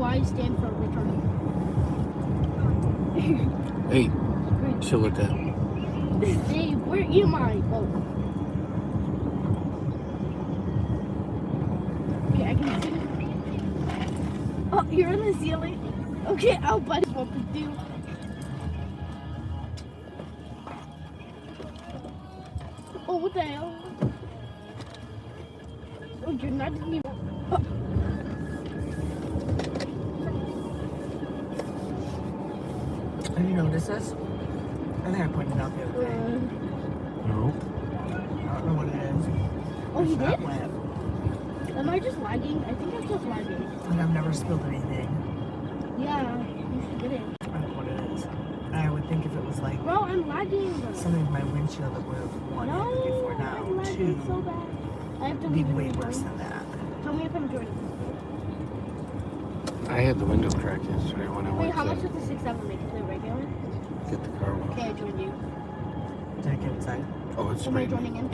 Y stand for retarded. Hey, chill with that. Dave, where am I? Oh. Okay, I can see. Oh, you're on the ceiling. Okay, I'll buddy what to do. Oh, what the hell? Oh, you're not even. Oh. Have you noticed this? I think I pointed it out the other day. No. I don't know what it is. Oh, you It's not did? wet. Am I just lagging? I think I'm just lagging. And I've never spilled anything. Yeah, you should get it. I don't know what it is. I would think if it was like Bro, I'm lagging. something with my windshield that would have one No, hit before now. I'm lagging so Two bad. I have to would be leave way it worse alone. than that. Tell me if I'm joining. I had the window cracked yesterday when I Wait, went how much to does the 6-7 make? Is it regular? get the car washed. Okay, I joined you. Did I get inside? Oh, it's Am I sprayed joining me. in?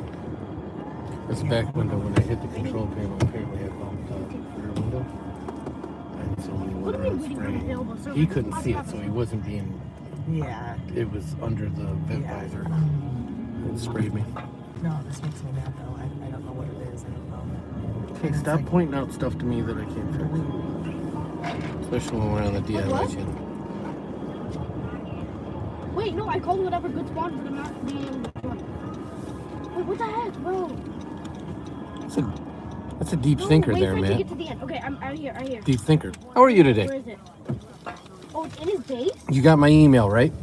It's the back window. When I hit the control panel, apparently I bumped the rear window. And so when he What went do you around mean waiting for spraying, available service? he couldn't see it, so he wasn't being, Yeah. it was under the vent Yeah. visor. It sprayed me. No, this makes me mad though. I don't know what it is. I don't know. Okay, stop pointing out stuff to me that I can't fix. Especially when we're on the DIY What? channel. Wait, no, I called whatever good spawn, but I'm not being able to join. Wait, what the heck, bro? That's a deep No, thinker wait there, for it to man. get to the end. Okay, I'm out here, right here. Deep thinker. How are you Where today? is it? Oh, it's in his base? You got my email, right?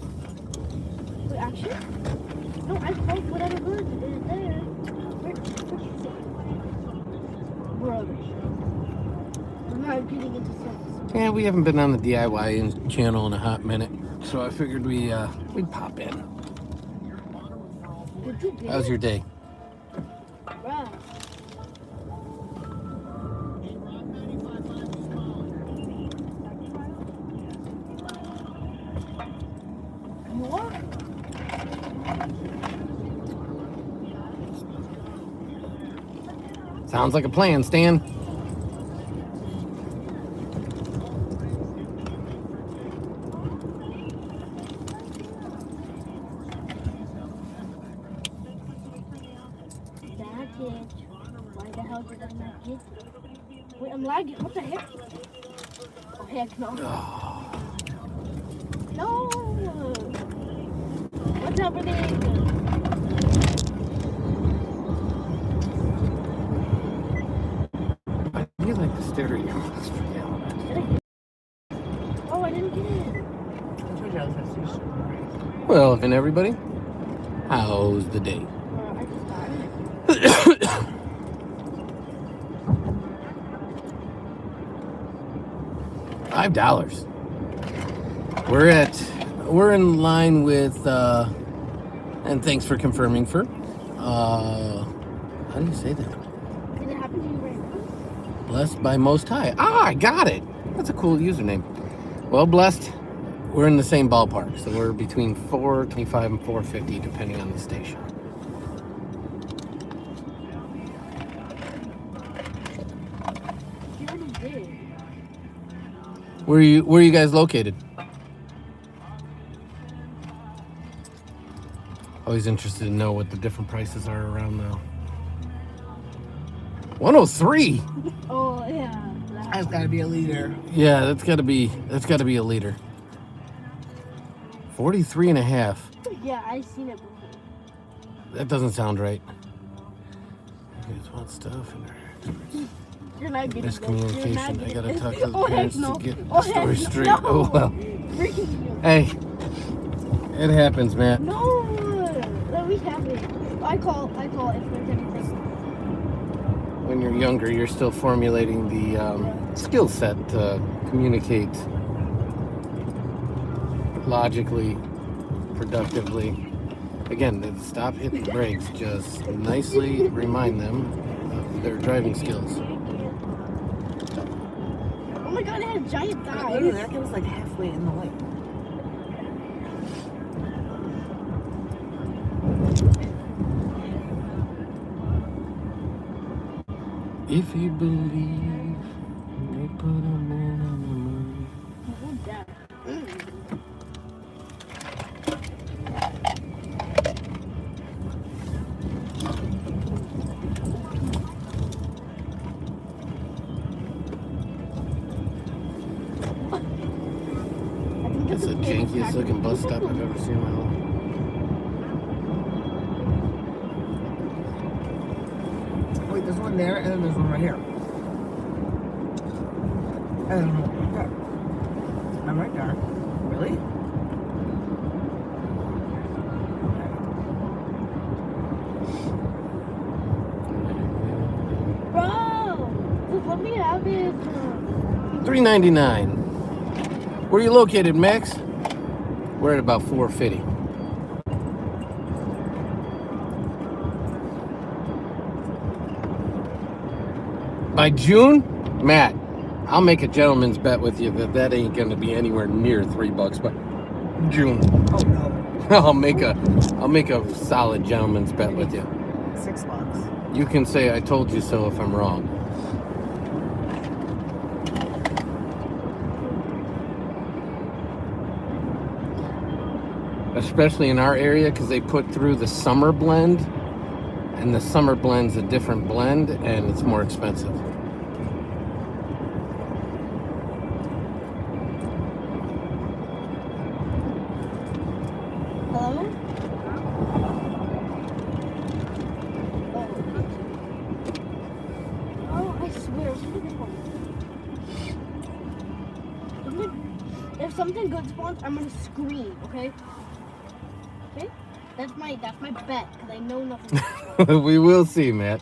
Wait, actually? No, I called whatever good is there. Where is it? Bro. I'm not getting into service. Yeah, we haven't been on the DIY channel in a hot minute, so I figured we'd pop in. Did you get How's it? your day? Bruh. More? Sounds like a plan, Stan. Why the hell did I not get it? Wait, I'm lagging. What the heck? Oh, heck no. No! What's happening? I feel like the stereo. Oh, I didn't get it. I told you I was at sushi. Well, and everybody, how's the day? I just got it. $5. We're in line with and thanks for confirming for how do you say that? Did it happen to you right now? Blessed by Most High. Ah, I got it. That's a cool username. Well, Blessed, we're in the same ballpark, so we're between $4.25 and $4.50 depending on the station. You already did. Where are you guys located? Always interested to know what the different prices are around now. 103. Oh, yeah. I've got to be a leader. Yeah, that's got to be a liter. 43 and a half. Yeah, I seen it before. That doesn't sound right. You guys want stuff in there? You're not getting this. You're not Miscommunication. I getting gotta this. talk to the Oh, heck parents no. to get Oh, the story heck straight. no. Oh well. Freaking Hey, it happens, Matt. no. Let me have it. I call if there's anything. When you're younger, you're still formulating the skill set to communicate logically, productively. Again, stop hitting the brakes. Just nicely remind them of their driving skills. Oh my god, it had giant Look at thighs. that. It was like halfway in the lake. If you believe, we put a man on the moon. Who's that? It's the jankiest looking bus stop I've ever seen in my life. Wait, there's one there, and then there's one right here. Okay. I'm right there. Really? Bro, just let me have it. $3.99. Where are you located, Max? We're at about $4.50. By June, Matt, I'll make a gentleman's bet with you that ain't going to be anywhere near $3 by June. Oh no. I'll make a solid gentleman's bet with you. $6. You can say I told you so if I'm wrong. Especially in our area, because they put through the summer blend, and the summer blend's a different blend, and it's more expensive. Hello? Oh, I swear. If something good spawns, I'm gonna scream, okay? Okay? That's my bet, because I know nothing. We will see, Matt.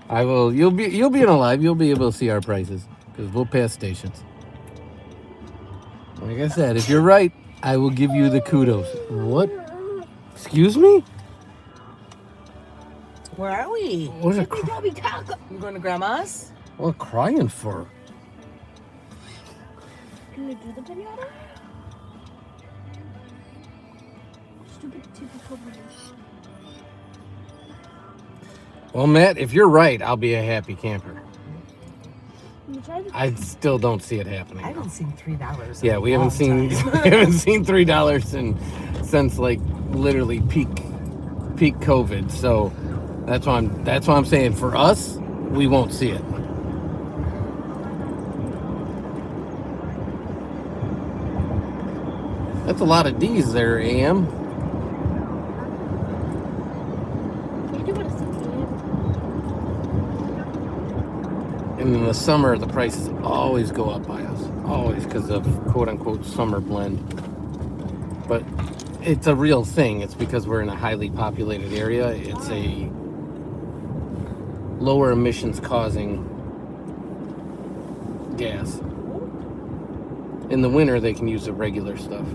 I will. You'll be in a live. You'll be able to see our prices because we'll pass stations. Like I said, if you're right, I will give you the kudos. What? Excuse me? Where are we? What's a You told me taco. You going to Grandma's? what crying for? Can we do the pinata? Stupid typical. Well, Matt, if you're right, I'll be a happy camper. Can we try this? I still don't see it happening. I haven't seen $3. Yeah, we haven't seen we haven't seen $3 since like literally peak COVID. So that's why I'm saying for us, we won't see it. That's a lot of D's there, AM. Can you do what it's And in the summer, the prices always go up by us. Always, because of quote-unquote summer blend. But it's a real thing. It's because we're in a highly populated area. It's a lower emissions causing gas. In the winter, they can use the regular stuff.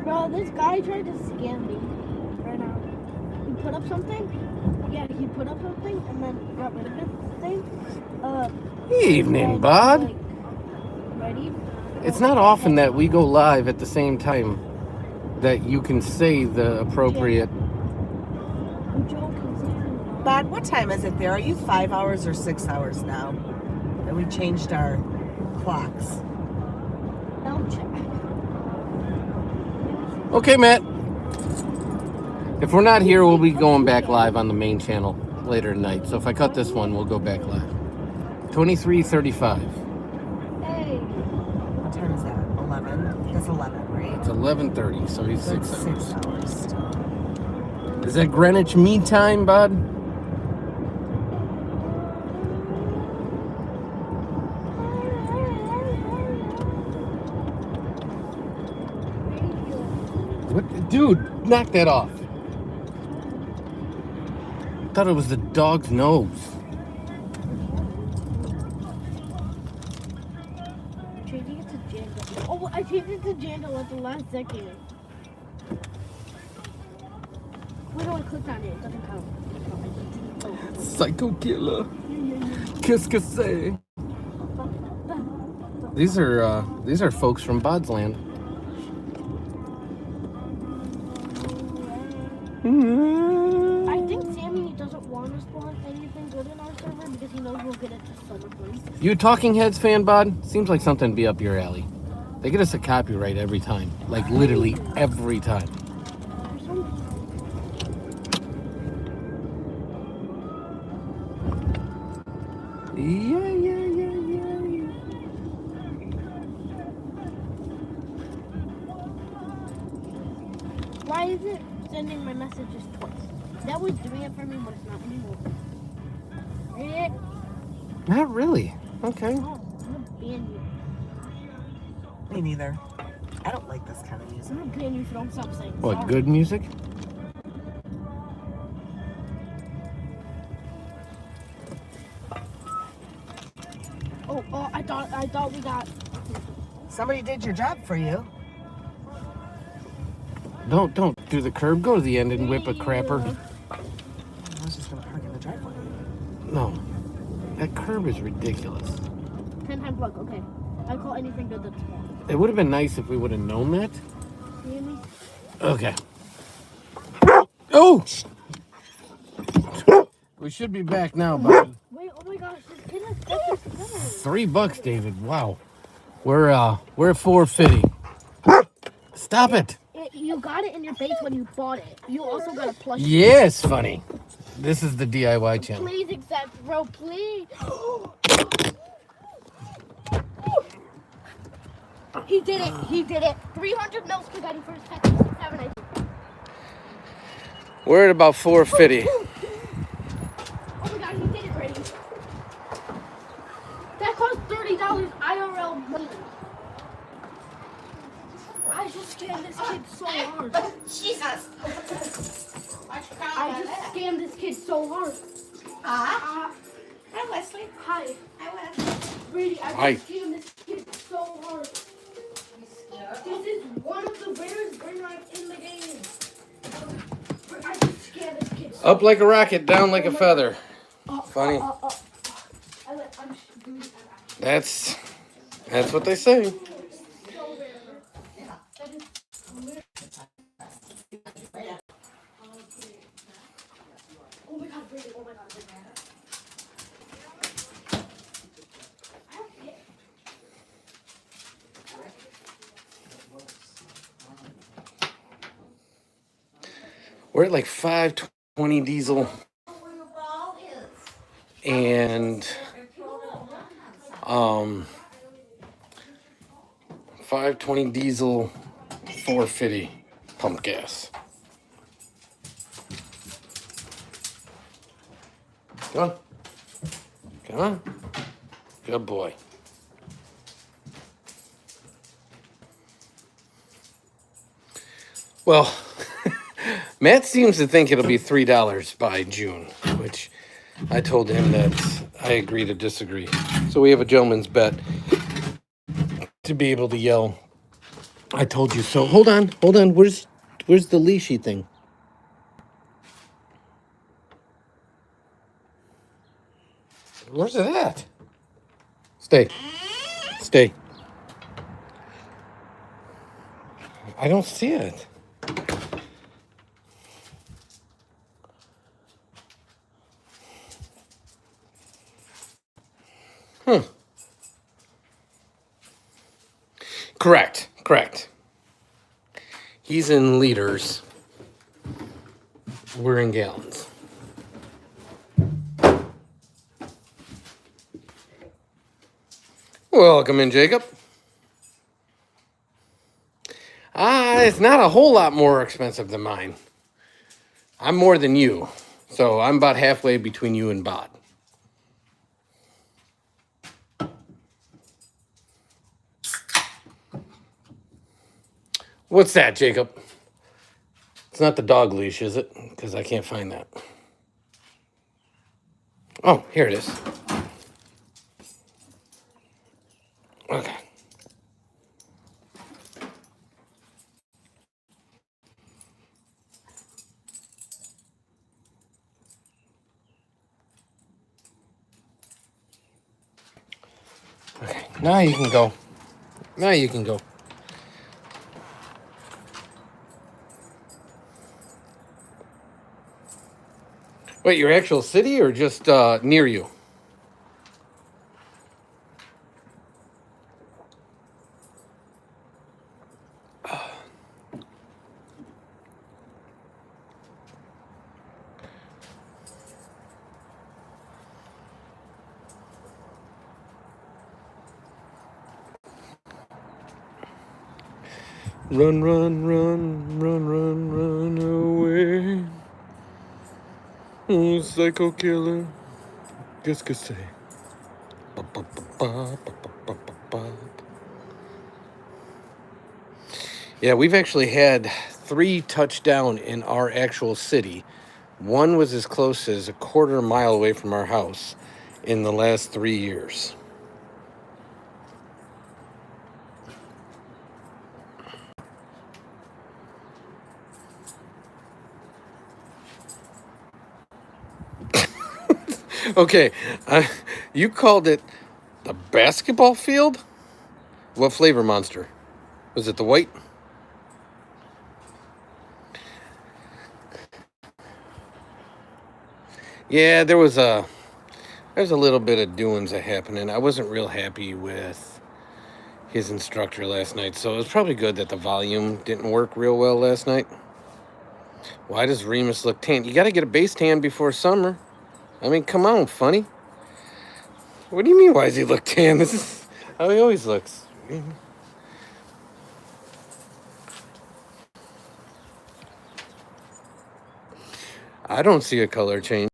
Bro, this guy tried to scam me right now. He put up something. Yeah, he put up something and then got rid of his thing. Evening, and, bud. like, ready? It's not often that we go live at the same time that you can say the appropriate. I'm joking. Bod, what time is it there? Are you 5 hours or 6 hours now? That we changed our clocks. I'll check. Okay, Matt. If we're not here, we'll be going back live on the main channel later tonight. So if I cut this one, we'll go back live. 23:35. Hey. What time is that? 11? That's 11, right? It's 11:30, so he's 6 That's hours. 6 hours still. Is that Greenwich Mean Time, bud? What, dude? Knock that off. Thought it was the dog's nose. Changing it to Jandal. Oh, I changed it to Jandal at the last second. Wait, no, I clicked on it. It doesn't count. Oh. Psycho killer. Qu'est-ce que c'est? These are folks from Bodsland. I think Sammy doesn't want to spawn anything good in our server because he knows we'll get it to summer break. You Talking Heads fan, Bod? Seems like something to be up your alley. They get us a copyright every time. Like, literally every time. There's some- Yeah. Why is it sending my messages twice? That was doing it for me, but it's not anymore. Eh, Not really. Okay. no, I'm gonna ban you. Me neither. I don't like this kind of music. I'm gonna ban you if you don't stop saying What, sorry. good music? Oh, I thought we got. Somebody did your job for you. Don't do the curb. Go to the end and whip a crapper. I was just gonna park in the driveway. No. That curb is ridiculous. 10 times luck, okay. I call anything good that's wrong. It would have been nice if we would have known that. You hear me? Okay. Oh! We should be back now, bud. Wait, oh my gosh, this kid has got this together. $3, David. Wow. We're at 450. Stop it. You got it in your base when you bought it. You also got a plush. Yes, funny. This is the DIY channel. Please accept, bro, please. He did it. He did it. 300 mil spaghetti for his Texas 7, I think. We're at about 450. Oh my god, he did it, Brady. That cost $30 IRL money. I just scammed this kid so hard. Jesus! I just scammed this kid so hard. Hi, Wesley. Hi. Hi, Wesley. Brady, Hi. I just scammed this kid so hard. This is one of the rarest brain rocks in the game. I just scammed this kid so Up like a rocket, down like a feather. Funny. That's what they say. Oh my god, Brady, oh my god, Brady. We're at like 520 diesel and 520 diesel, 450 pump gas. Come on. Come on. Good boy. Well, Matt seems to think it'll be $3 by June, which I told him that I agree to disagree. So we have a gentleman's bet to be able to yell, "I told you so." Hold on. Where's the leashy thing? Where's it at? Stay. I don't see it. Correct. He's in liters. We're in gallons. Welcome in, Jacob. It's not a whole lot more expensive than mine. I'm more than you, so I'm about halfway between you and Bod. What's that, Jacob? It's not the dog leash, is it? Because I can't find that. Oh, here it is. Okay. Okay, now you can go. Wait, your actual city or just near you? Run, run, run, run, run, run away. Oh, psycho killer. Qu'est-ce que c'est? Ba, ba, ba, ba, ba, ba, ba, ba. Yeah, we've actually had 3 touchdown in our actual city. One was as close as a quarter mile away from our house in the last 3 years. Okay, you called it the basketball field? What flavor Monster? Was it the white? Yeah, there's a little bit of doings that happening. I wasn't real happy with his instructor last night, so it was probably good that the volume didn't work real well last night. Why does Remus look tan? You got to get a base tan before summer. I mean, come on, funny. What do you mean, why does he look tan? This is how he always looks. I don't see a color change.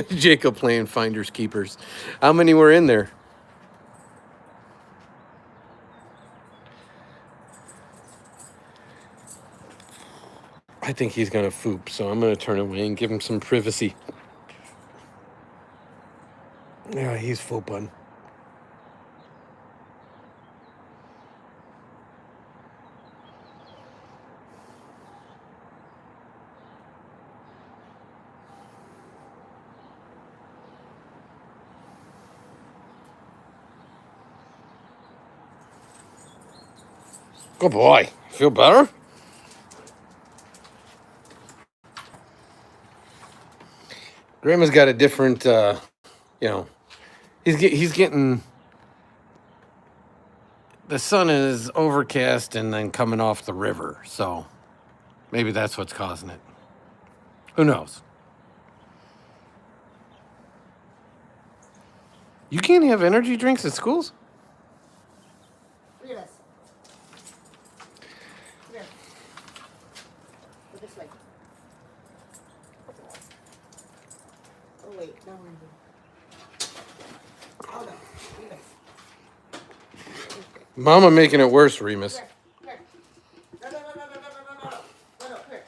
Jacob playing Finders Keepers. How many were in there? I think he's going to foop, so I'm going to turn away and give him some privacy. Yeah, he's fooping. Good boy. Feel better? Grandma's got a different, he's getting, the sun is overcast and then coming off the river, so maybe that's what's causing it. Who knows? You can't have energy drinks at schools? Look at this. Here. Go this way. Oh, wait. No, we're good. Oh, no. Remus. Mama making it worse, Remus. Here. Here. No, no, no, no, no, no, no, no, no. No, no, here.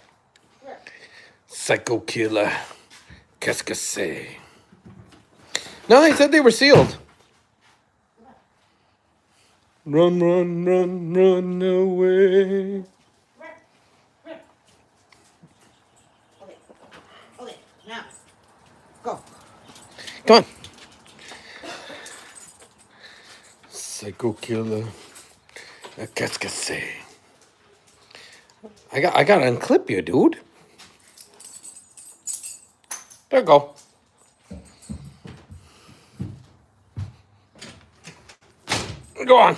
Here. Psycho killer. Qu'est-ce que c'est? No, they said they were sealed. Run, run, run, run away. Here. Okay. Okay. Now. Go. Come on. Psycho killer. Qu'est-ce que c'est? I got to unclip you, dude. There you go. Go on.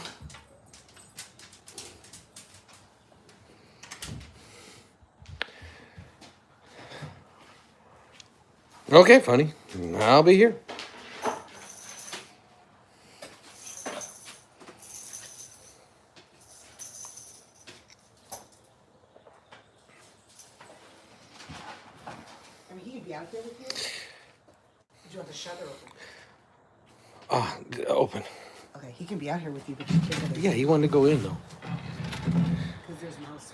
Okay, funny. I'll be here. I mean, he could be out there with you. Did you want the shutter open? Open. Okay, he can be out here with you, but you can't. Yeah, he wanted to go in, though. Because there's mouse.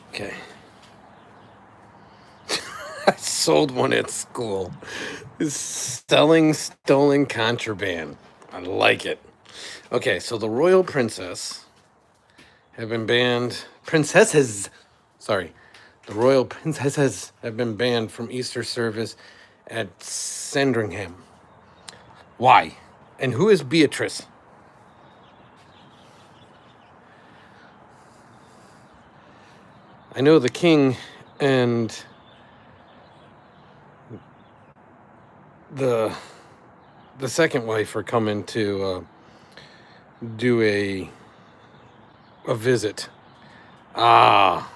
Okay. I sold one at school. Selling stolen contraband. I like it. Okay, so the royal princess have been banned. Princesses. Sorry. The royal princesses have been banned from Easter service at Sandringham. Why? And who is Beatrice? I know the king and the second wife are coming to do a visit. Ah.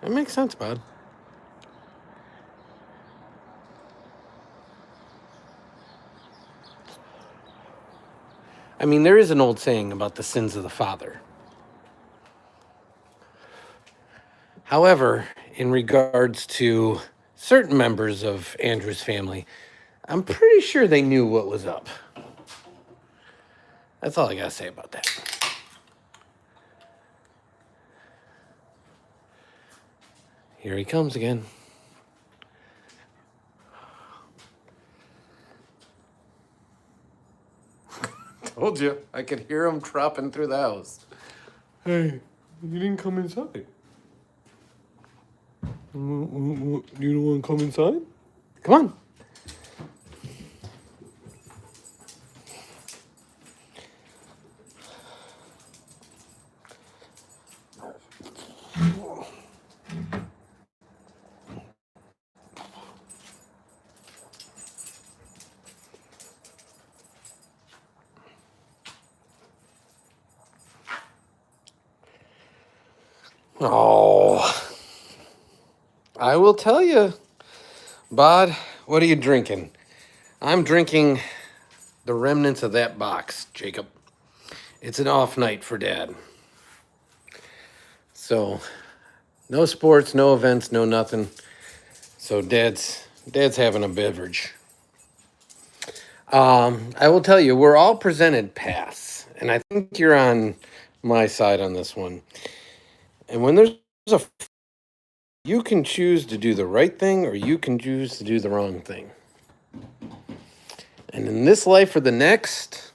That makes sense, bud. I mean, there is an old saying about the sins of the father. However, in regards to certain members of Andrew's family, I'm pretty sure they knew what was up. That's all I gotta say about that. Here he comes again. Told you, I could hear him dropping through the house. Hey, you didn't come inside. You don't want to come inside? Come on. Oh, I will tell you, Bod, what are you drinking? I'm drinking the remnants of that box, Jacob. It's an off night for Dad. So, no sports, no events, no nothing. So Dad's having a beverage. I will tell you, we're all presented paths, and I think you're on my side on this one. And when there's a, you can choose to do the right thing, or you can choose to do the wrong thing. And in this life or the next,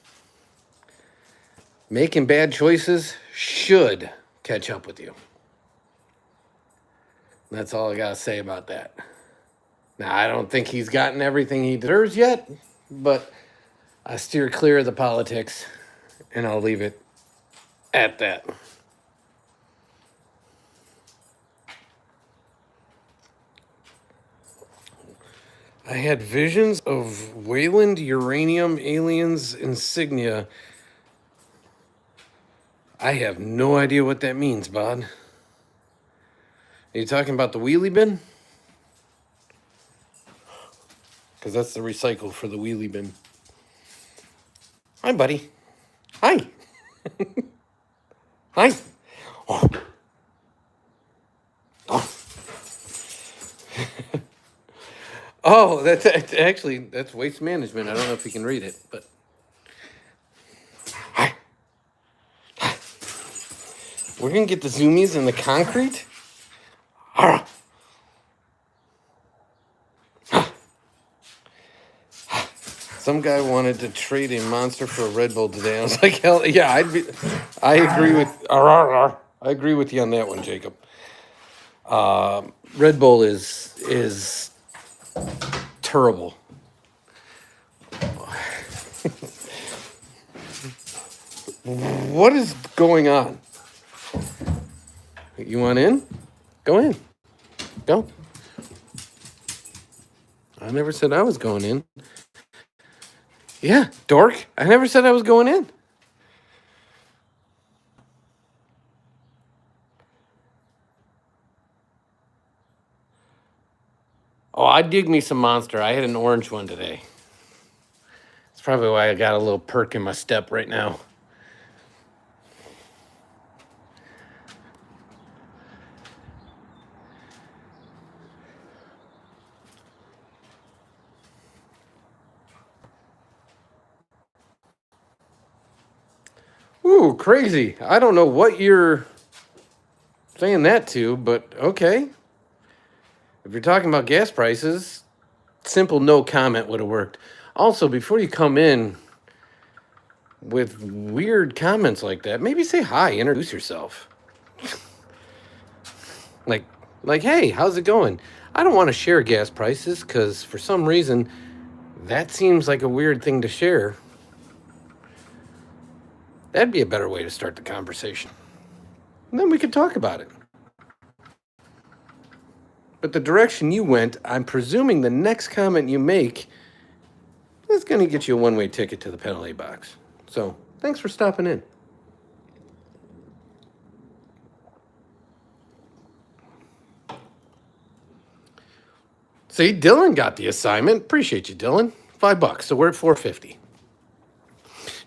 making bad choices should catch up with you. That's all I gotta say about that. Now, I don't think he's gotten everything he deserves yet, but I steer clear of the politics, and I'll leave it at that. I had visions of Wayland Uranium Aliens insignia. I have no idea what that means, Bod. Are you talking about the wheelie bin? Because that's the recycle for the wheelie bin. Hi, buddy. Hi. Hi. Oh. Oh. Oh, that's actually, that's waste management. I don't know if you can read it, but. Hi. Hi. We're going to get the zoomies in the concrete. Arrgh. Some guy wanted to trade a Monster for a Red Bull today. I was like, hell yeah, I agree with you on that one, Jacob. Red Bull is terrible. What is going on? You want in? Go in. Go. I never said I was going in. Yeah, dork. I never said I was going in. Oh, I dig me some Monster. I had an orange one today. That's probably why I got a little perk in my step right now. Ooh, crazy. I don't know what you're saying that to, but okay. If you're talking about gas prices, simple no comment would have worked. Also, before you come in with weird comments like that, maybe say hi, introduce yourself. like, hey, how's it going? I don't want to share gas prices because for some reason that seems like a weird thing to share. That'd be a better way to start the conversation. And then we could talk about it. But the direction you went, I'm presuming the next comment you make is going to get you a one-way ticket to the penalty box. So, thanks for stopping in. See, Dylan got the assignment. Appreciate you, Dylan. $5. So we're at 450.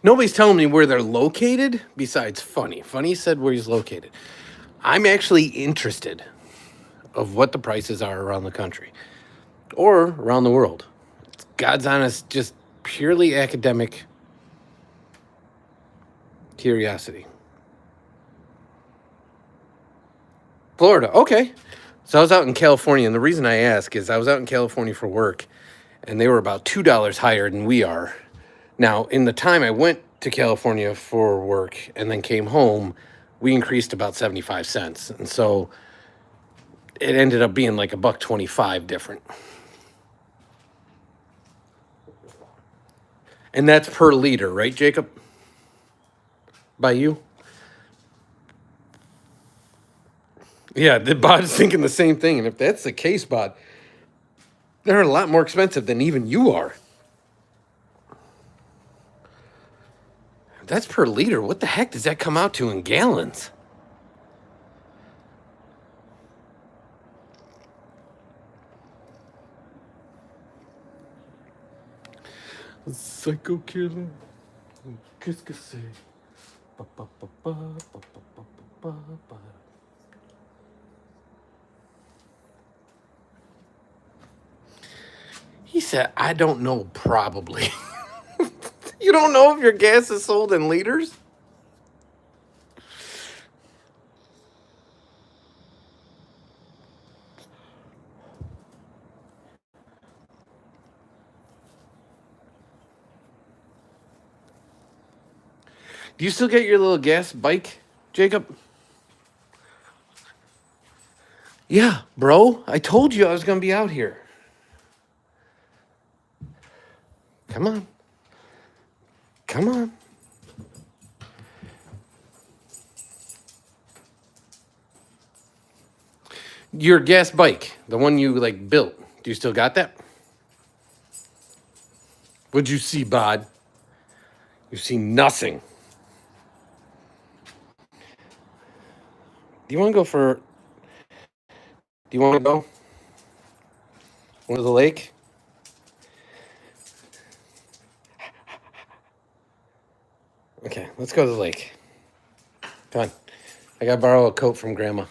Nobody's telling me where they're located besides Funny. Funny said where he's located. I'm actually interested of what the prices are around the country or around the world. God's honest, just purely academic curiosity. Florida, okay. So I was out in California, and the reason I ask is I was out in California for work, and they were about $2 higher than we are. Now, in the time I went to California for work and then came home, we increased about 75 cents. And so it ended up being like $1.25 different. And that's per liter, right, Jacob? By you? Yeah, the Bod is thinking the same thing. And if that's the case, Bod, they're a lot more expensive than even you are. That's per liter. What the heck does that come out to in gallons? Psycho killer. Qu'est-ce que c'est? Ba, ba, ba, ba, ba, ba, ba, ba. He said, I don't know, probably. You don't know if your gas is sold in liters? Do you still get your little gas bike, Jacob? Yeah, bro. I told you I was going to be out here. Come on. Come on. Your gas bike, the one you like built, do you still got that? What'd you see, Bod? You see nothing. Do you want to go for... Do you want to go? Want to the lake? Okay, let's go to the lake. Come on. I got to borrow a coat from Grandma.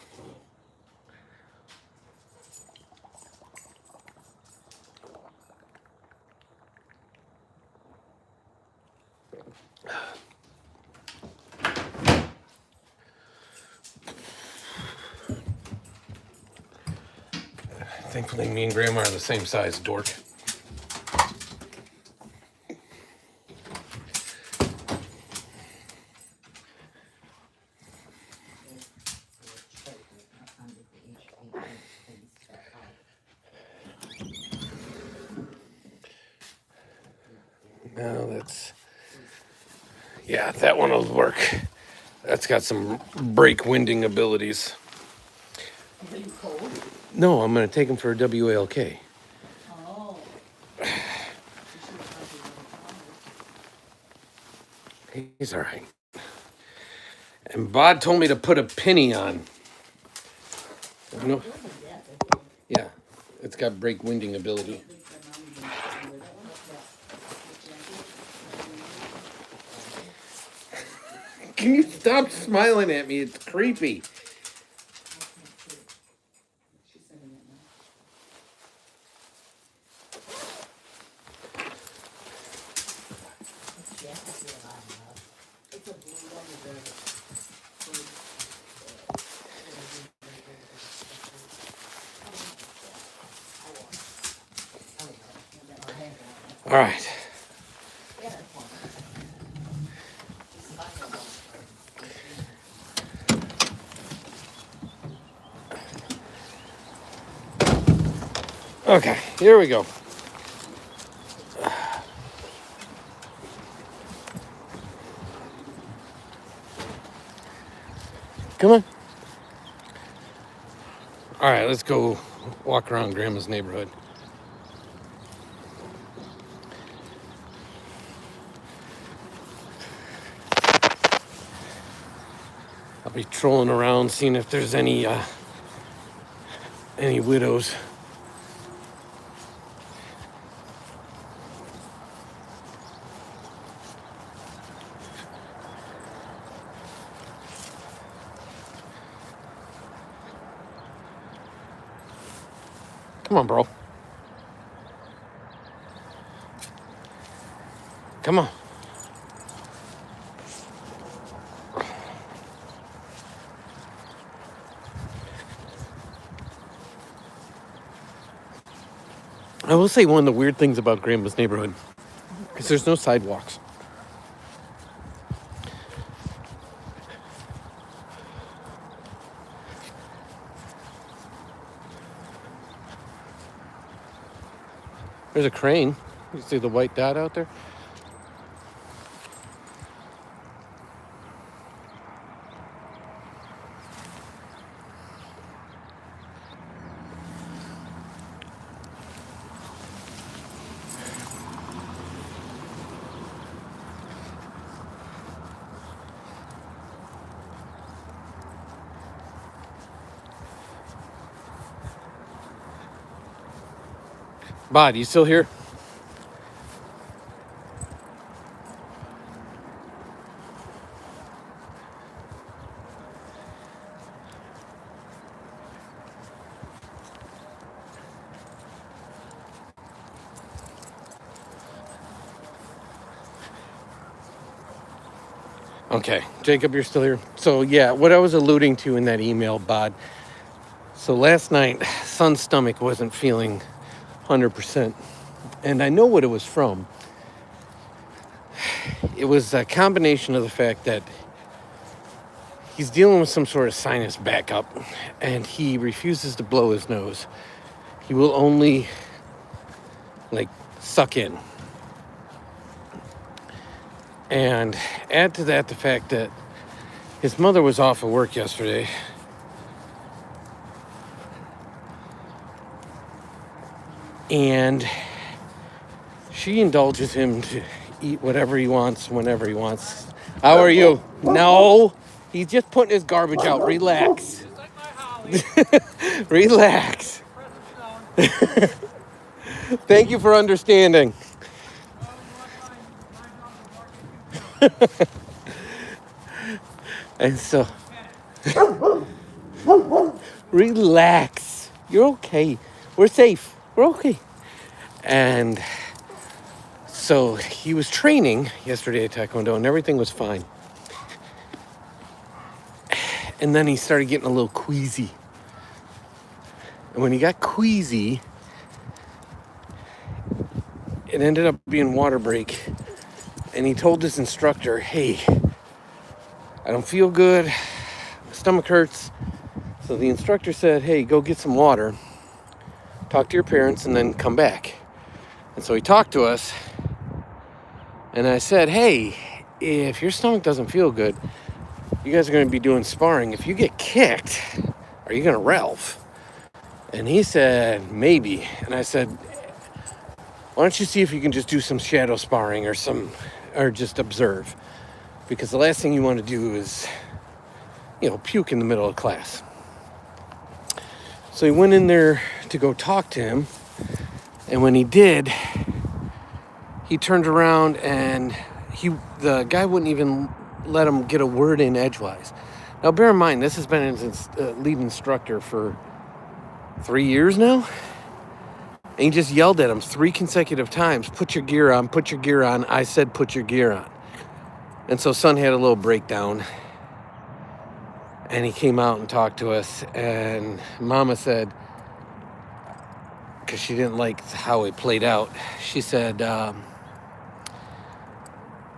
Thankfully, me and Grandma are the same size, dork. No, that's... Yeah, that one will work. That's got some brake winding abilities. Are you cold? No, I'm going to take him for a WALK. Oh. He's all right. And Bod told me to put a penny on. No. Yeah, it's got brake winding ability. Can you stop smiling at me? It's creepy. All right. Okay, here we go. Come on. All right, let's go walk around Grandma's neighborhood. I'll be trolling around, seeing if there's any widows. Come on, bro. Come on. I will say one of the weird things about Grandma's neighborhood is there's no sidewalks. There's a crane. You see the white dot out there? Bod, you still here? Okay, Jacob, you're still here. So yeah, what I was alluding to in that email, Bod. So last night, Son's stomach wasn't feeling 100%. And I know what it was from. It was a combination of the fact that he's dealing with some sort of sinus backup and he refuses to blow his nose. He will only suck in. And add to that the fact that his mother was off of work yesterday. And she indulges him to eat whatever he wants, whenever he wants. How are you? No, he's just putting his garbage out. Relax. Relax. Thank you for understanding. And so, relax. You're okay. We're safe. We're okay. And so he was training yesterday at Taekwondo and everything was fine. And then he started getting a little queasy. And when he got queasy, it ended up being water break. And he told his instructor, hey, I don't feel good. My stomach hurts. So the instructor said, hey, go get some water. Talk to your parents and then come back. And so he talked to us. And I said, hey, if your stomach doesn't feel good, you guys are going to be doing sparring. If you get kicked, are you going to Ralph? And he said, maybe. And I said, why don't you see if you can just do some shadow sparring or just observe? Because the last thing you want to do is, puke in the middle of class. So he went in there to go talk to him. And when he did, he turned around and the guy wouldn't even let him get a word in edgewise. Now, bear in mind, this has been his lead instructor for 3 years now. And he just yelled at him 3 consecutive times, put your gear on, put your gear on. I said, put your gear on. And so Son had a little breakdown. And he came out and talked to us. And Mama said, because she didn't like how it played out, she said,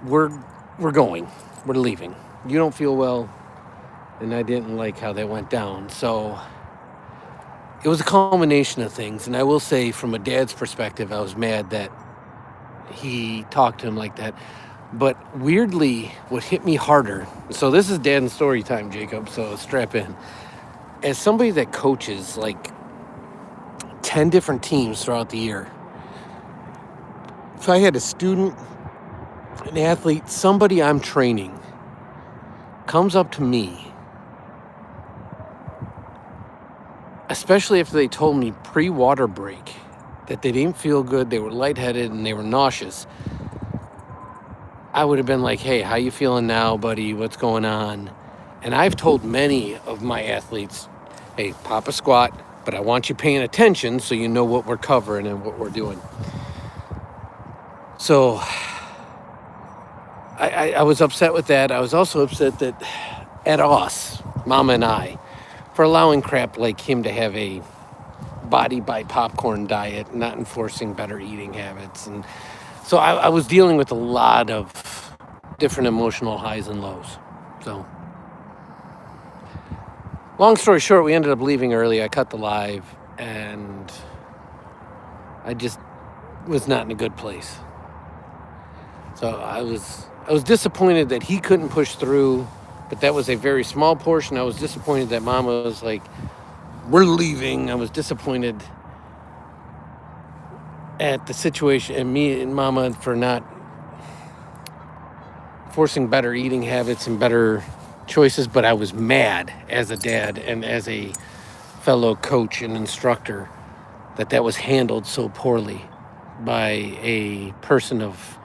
we're going. We're leaving. You don't feel well. And I didn't like how that went down. So it was a culmination of things. And I will say, from a dad's perspective, I was mad that he talked to him like that. But weirdly, what hit me harder, so this is dad and story time, Jacob, so strap in. As somebody that coaches 10 different teams throughout the year, if I had a student, an athlete, somebody I'm training, comes up to me, especially if they told me pre-water break that they didn't feel good, they were lightheaded, and they were nauseous, I would have been like, hey, how you feeling now, buddy? What's going on? And I've told many of my athletes, hey, pop a squat, but I want you paying attention so you know what we're covering and what we're doing. So I was upset with that. I was also upset that at us, Mama and I, for allowing crap like him to have a body by popcorn diet, not enforcing better eating habits. And so I was dealing with a lot of different emotional highs and lows. So long story short, we ended up leaving early. I cut the live and I just was not in a good place. So I was disappointed that he couldn't push through, but that was a very small portion. I was disappointed that Mama was like, we're leaving. I was disappointed at the situation and me and Mama for not forcing better eating habits and better choices, but I was mad as a dad and as a fellow coach and instructor that was handled so poorly by a person of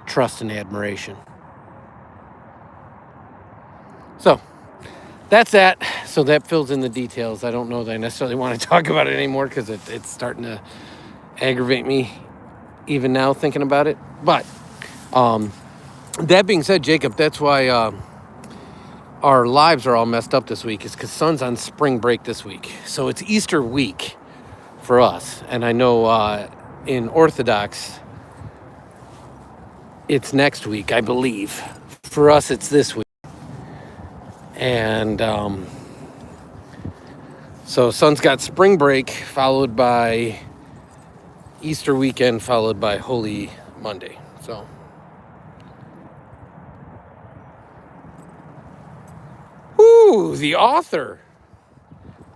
trust and admiration. So that's that. So that fills in the details. I don't know that I necessarily want to talk about it anymore because it's starting to aggravate me even now thinking about it. But that being said, Jacob, that's why our lives are all messed up this week, is because Son's on spring break this week. So it's Easter week for us. And I know in Orthodox, it's next week, I believe. For us, it's this week. And so Son's got spring break, followed by Easter weekend, followed by Holy Monday. So whoo, the author.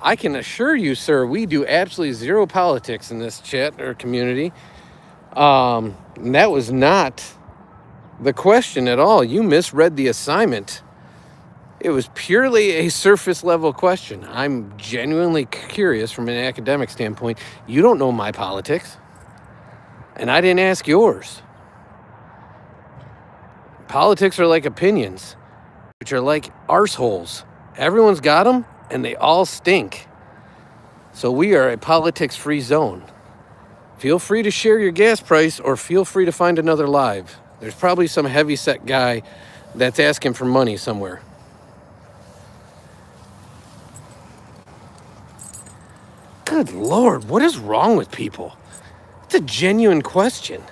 I can assure you, sir, we do absolutely zero politics in this chat or community. And that was not the question at all. You misread the assignment. It was purely a surface level question. I'm genuinely curious from an academic standpoint. You don't know my politics, and I didn't ask yours. Politics are like opinions, which are like arseholes. Everyone's got them, and they all stink. So we are a politics-free zone. Feel free to share your gas price, or feel free to find another live. There's probably some heavyset guy that's asking for money somewhere. Good Lord, what is wrong with people? It's a genuine question.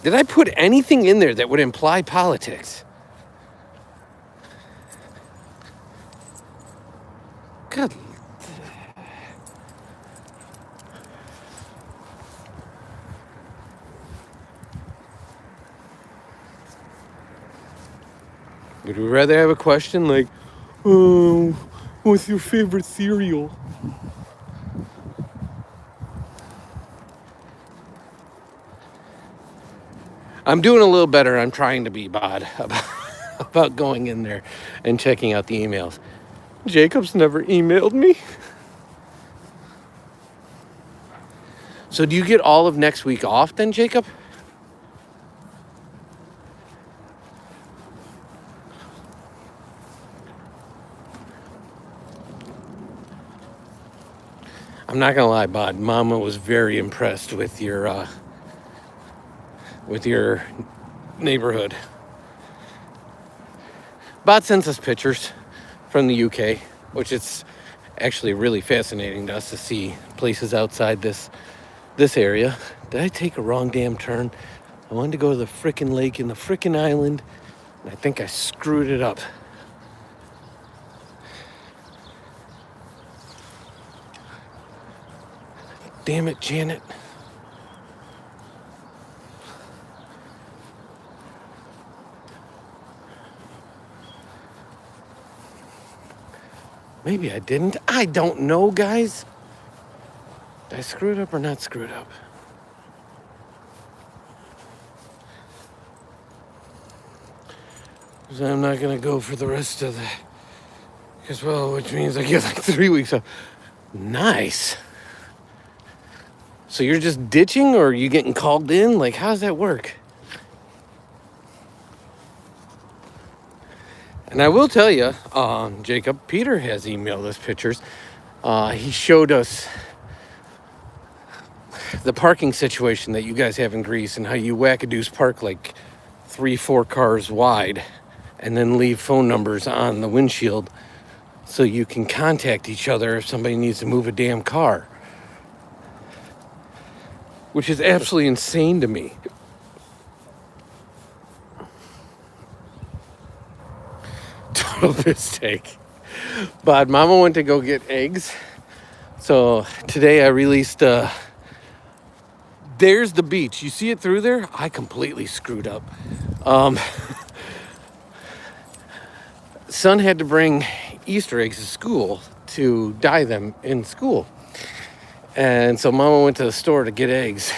Did I put anything in there that would imply politics? Good. Would we rather have a question like, oh, what's your favorite cereal? I'm doing a little better. I'm trying to be bod about going in there and checking out the emails. Jacob's never emailed me. So do you get all of next week off then, Jacob? I'm not gonna lie, Bod. Mama was very impressed with your neighborhood. Bod sends us pictures from the UK, which is actually really fascinating to us to see places outside this area. Did I take a wrong damn turn? I wanted to go to the frickin' lake in the frickin' island, and I think I screwed it up. Damn it, Janet. Maybe I didn't. I don't know, guys. Did I screw it up or not screw it up? So I'm not going to go for the rest of the... Because, well, which means I get like 3 weeks off. Nice. So you're just ditching, or are you getting called in? Like, how does that work? And I will tell you, Jacob, Peter has emailed us pictures. He showed us the parking situation that you guys have in Greece and how you wackadoos park like 3-4 cars wide and then leave phone numbers on the windshield so you can contact each other if somebody needs to move a damn car. Which is absolutely insane to me. Total mistake. But Mama went to go get eggs. So today I released, there's the beach. You see it through there? I completely screwed up. Son had to bring Easter eggs to school to dye them in school. And so Mama went to the store to get eggs.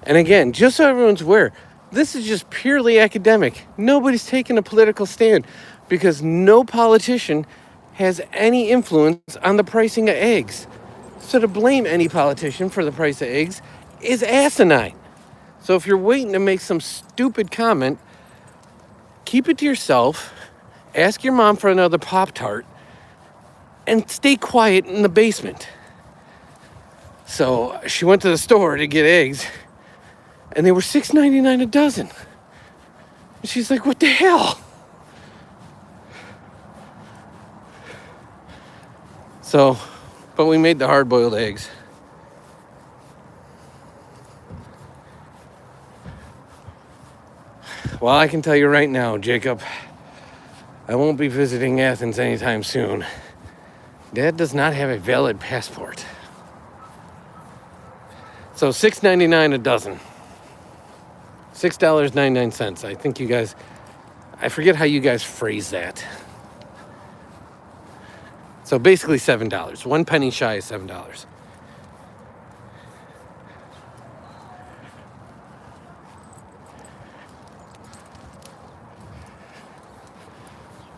And again, just so everyone's aware, this is just purely academic. Nobody's taking a political stand because no politician has any influence on the pricing of eggs. So to blame any politician for the price of eggs is asinine. So if you're waiting to make some stupid comment, keep it to yourself, ask your mom for another Pop-Tart, and stay quiet in the basement. So she went to the store to get eggs, and they were $6.99 a dozen. And she's like, what the hell? So, but we made the hard-boiled eggs. Well, I can tell you right now, Jacob, I won't be visiting Athens anytime soon. Dad does not have a valid passport. So $6.99 a dozen. $6.99. I think you guys, I forget how you guys phrase that. So basically $7. 1 penny shy of $7.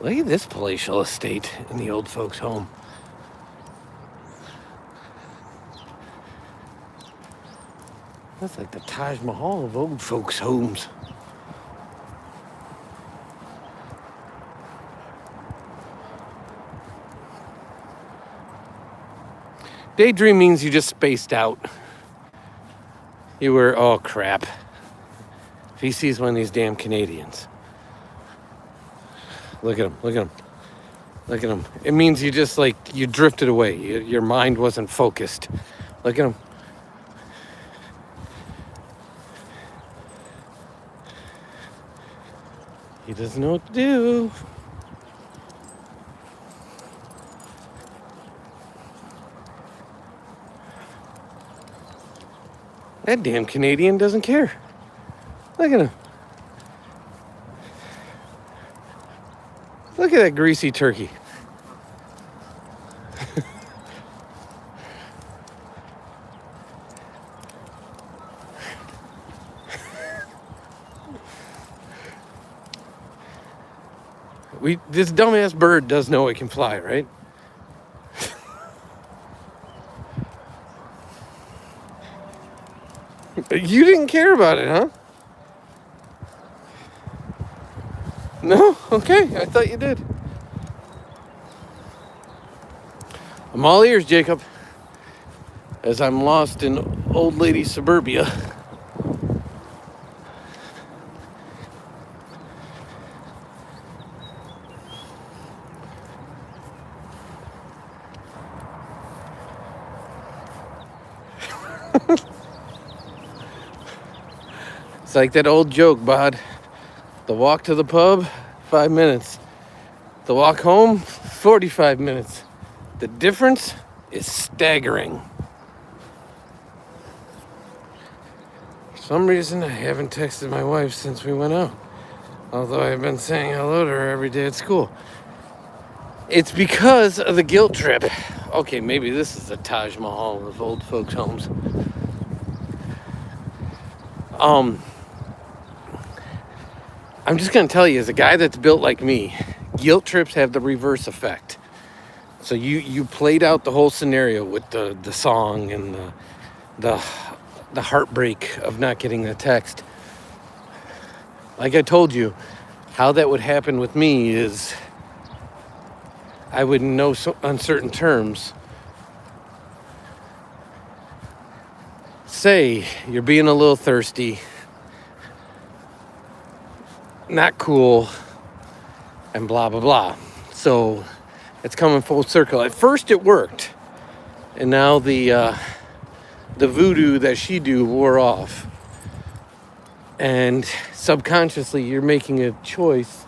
Look at this palatial estate in the old folks' home. That's like the Taj Mahal of old folks' homes. Daydream means you just spaced out. You were, oh crap. If he sees one of these damn Canadians. Look at him, look at him. Look at him. It means you just like, you drifted away. Your mind wasn't focused. Look at him. He doesn't know what to do. That damn Canadian doesn't care. Look at him. Look at that greasy turkey. This dumbass bird does know it can fly, right? You didn't care about it, huh? No? Okay, I thought you did. I'm all ears, Jacob, as I'm lost in old lady suburbia. It's like that old joke, Bod. The walk to the pub, 5 minutes. The walk home, 45 minutes. The difference is staggering. For some reason, I haven't texted my wife since we went out. Although I've been saying hello to her every day at school. It's because of the guilt trip. Okay, maybe this is the Taj Mahal of old folks' homes. I'm just going to tell you, as a guy that's built like me, guilt trips have the reverse effect. So you played out the whole scenario with the song and the heartbreak of not getting the text. Like I told you, how that would happen with me is I would, in no uncertain terms, say you're being a little thirsty, not cool, and blah, blah, blah. So it's coming full circle. At first it worked, and now the voodoo that she do wore off. And subconsciously you're making a choice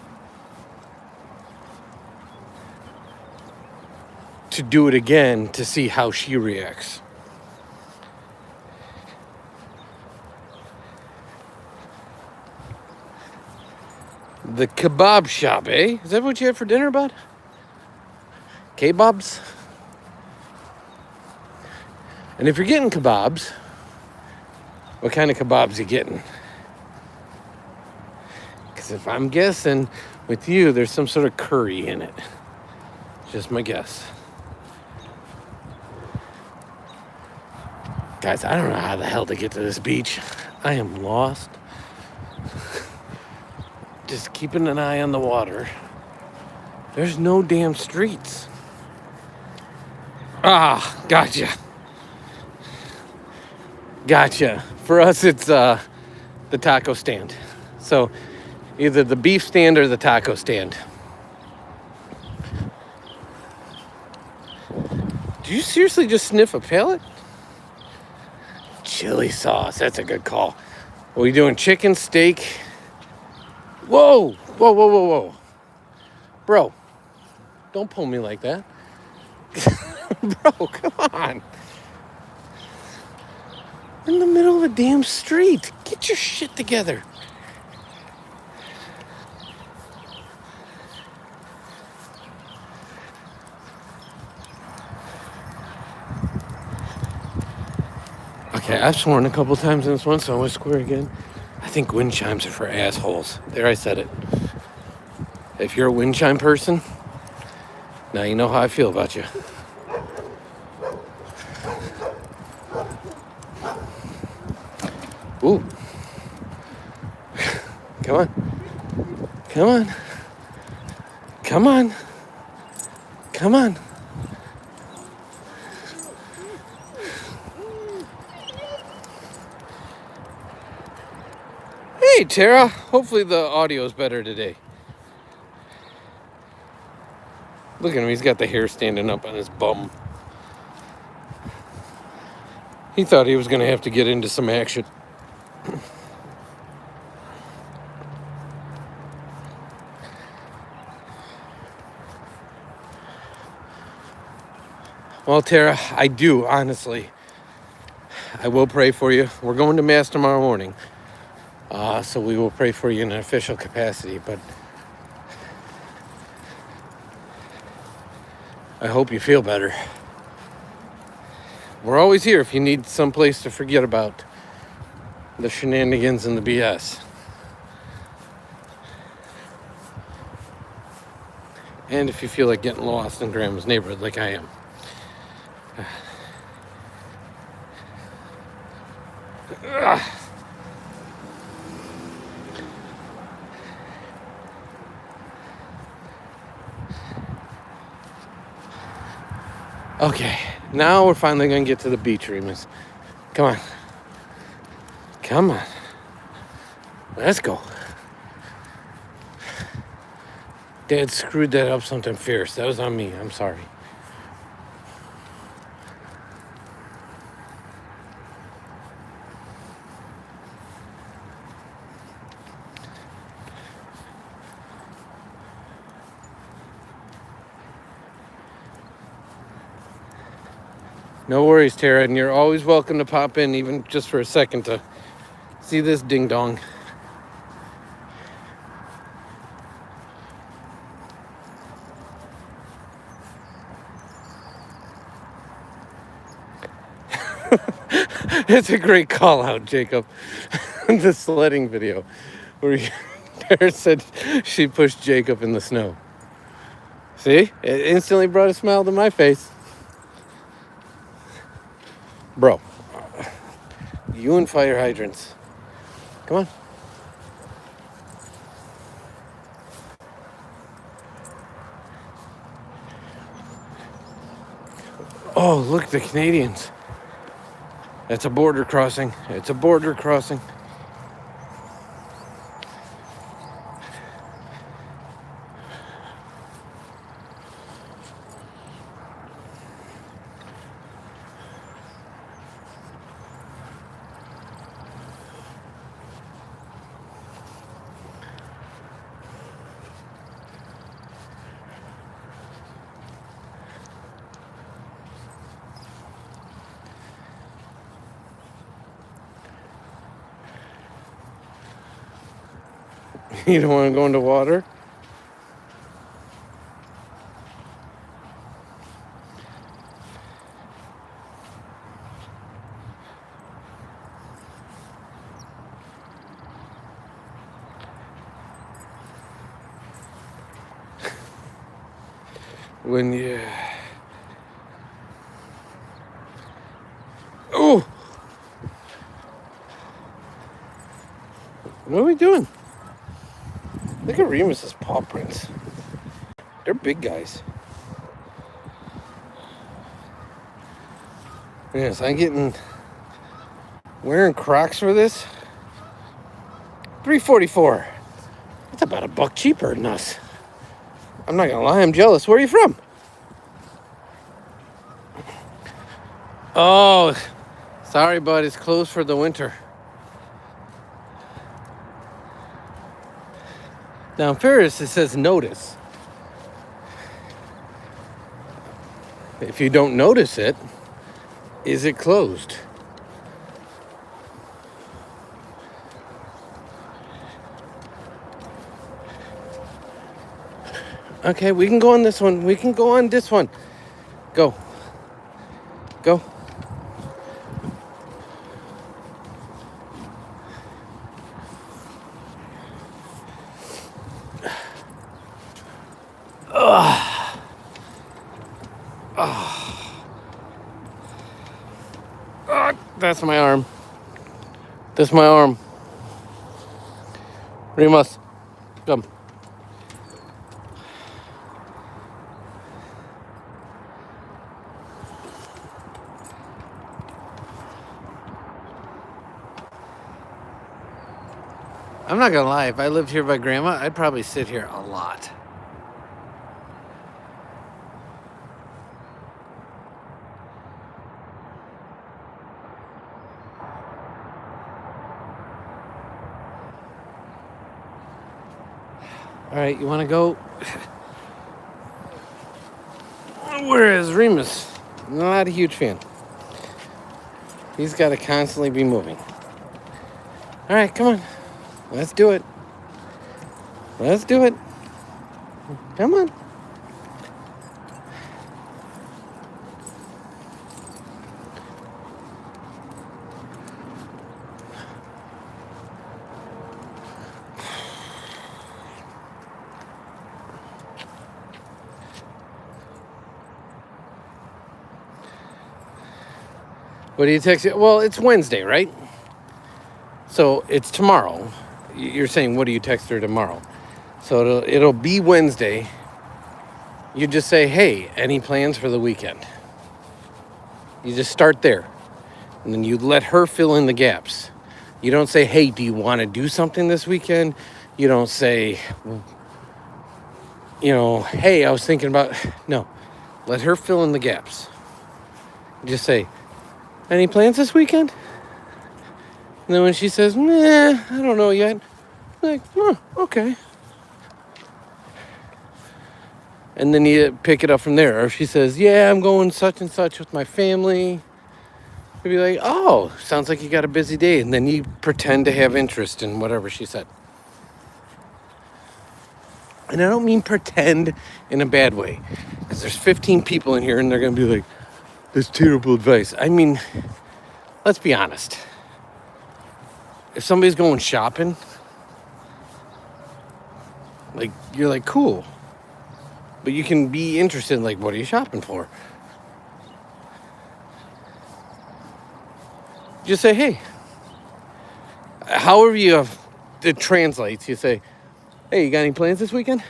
to do it again to see how she reacts. The kebab shop, eh? Is that what you had for dinner, bud? Kebabs? And if you're getting kebabs, what kind of kebabs you getting? Because if I'm guessing with you, there's some sort of curry in it. Just my guess. Guys, I don't know how the hell to get to this beach. I am lost. Just keeping an eye on the water. There's no damn streets. Ah, gotcha. Gotcha. For us, it's the taco stand. So either the beef stand or the taco stand. Do you seriously just sniff a pellet? Chili sauce. That's a good call. Are we doing chicken, steak? Whoa, whoa, whoa, whoa, whoa. Bro, don't pull me like that. Bro, come on. We're in the middle of a damn street. Get your shit together. Okay, I've sworn a couple times in this one, so I want to swear again. I think wind chimes are for assholes. There, I said it. If you're a wind chime person, now you know how I feel about you. Ooh. Come on. Come on. Come on. Come on. Hey, Tara. Hopefully the audio is better today. Look at him. He's got the hair standing up on his bum. He thought he was going to have to get into some action. Well, Tara, I do, honestly. I will pray for you. We're going to Mass tomorrow morning. So we will pray for you in an official capacity, but I hope you feel better. We're always here if you need some place to forget about the shenanigans and the BS. And if you feel like getting lost in Grandma's neighborhood like I am. Okay, now we're finally gonna get to the beach, Remus. Come on. Come on. Let's go. Dad screwed that up something fierce. That was on me. I'm sorry. No worries, Tara, and you're always welcome to pop in, even just for a second, to see this ding-dong. It's a great call out, Jacob. The sledding video where Tara said she pushed Jacob in the snow. See? It instantly brought a smile to my face. Bro, you and fire hydrants. Come on. Oh, look, the Canadians. It's a border crossing. It's a border crossing. You don't want to go into water? When you... Oh! What are we doing? Look at Remus's paw prints. They're big guys. Yes, wearing Crocs for this. $3.44. That's about $1 cheaper than us. I'm not gonna lie, I'm jealous. Where are you from? Oh, sorry, bud. It's closed for the winter. Now, in Ferris, it says notice. If you don't notice it, is it closed? Okay, we can go on this one. We can go on this one. Go. Go. That's my arm. That's my arm. Remus, come. I'm not gonna lie, if I lived here by Grandma, I'd probably sit here a lot. All right, you want to go? Where is Remus? Not a huge fan. He's got to constantly be moving. All right, come on. Let's do it. Let's do it. Come on. What do you text you? Well, it's Wednesday, right? So it's tomorrow. You're saying, what do you text her tomorrow? So it'll be Wednesday. You just say, hey, any plans for the weekend? You just start there. And then you let her fill in the gaps. You don't say, hey, do you want to do something this weekend? You don't say, hey, I was thinking about... No. Let her fill in the gaps. Just say, any plans this weekend? And then when she says, nah, I don't know yet. Like, oh, okay. And then you pick it up from there. Or if she says, yeah, I'm going such and such with my family. You'd be like, oh, sounds like you got a busy day. And then you pretend to have interest in whatever she said. And I don't mean pretend in a bad way. Because there's 15 people in here and they're going to be like, that's terrible advice. I mean, let's be honest. If somebody's going shopping, like, you're like, cool. But you can be interested in, like, what are you shopping for? Just say, hey. However it translates, you say, hey, you got any plans this weekend?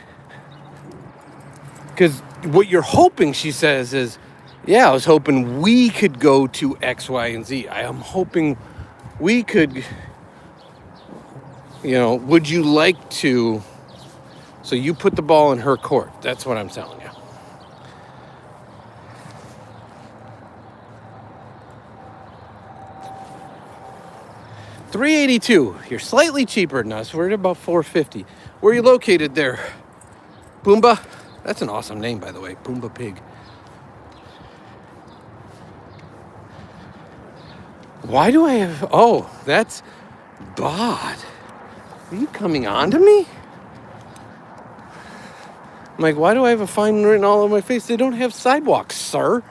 Because what you're hoping she says is, Yeah, I was hoping we could go to X, Y, and Z. I am hoping we could, would you like to? So you put the ball in her court. That's what I'm telling you. $382. You're slightly cheaper than us. We're at about $450. Where are you located there? Pumbaa? That's an awesome name, by the way. Pumbaa Pig. Why do I have... Oh, that's Bod. Are you coming on to me? I'm like, why do I have a fine written all over my face? They don't have sidewalks, sir.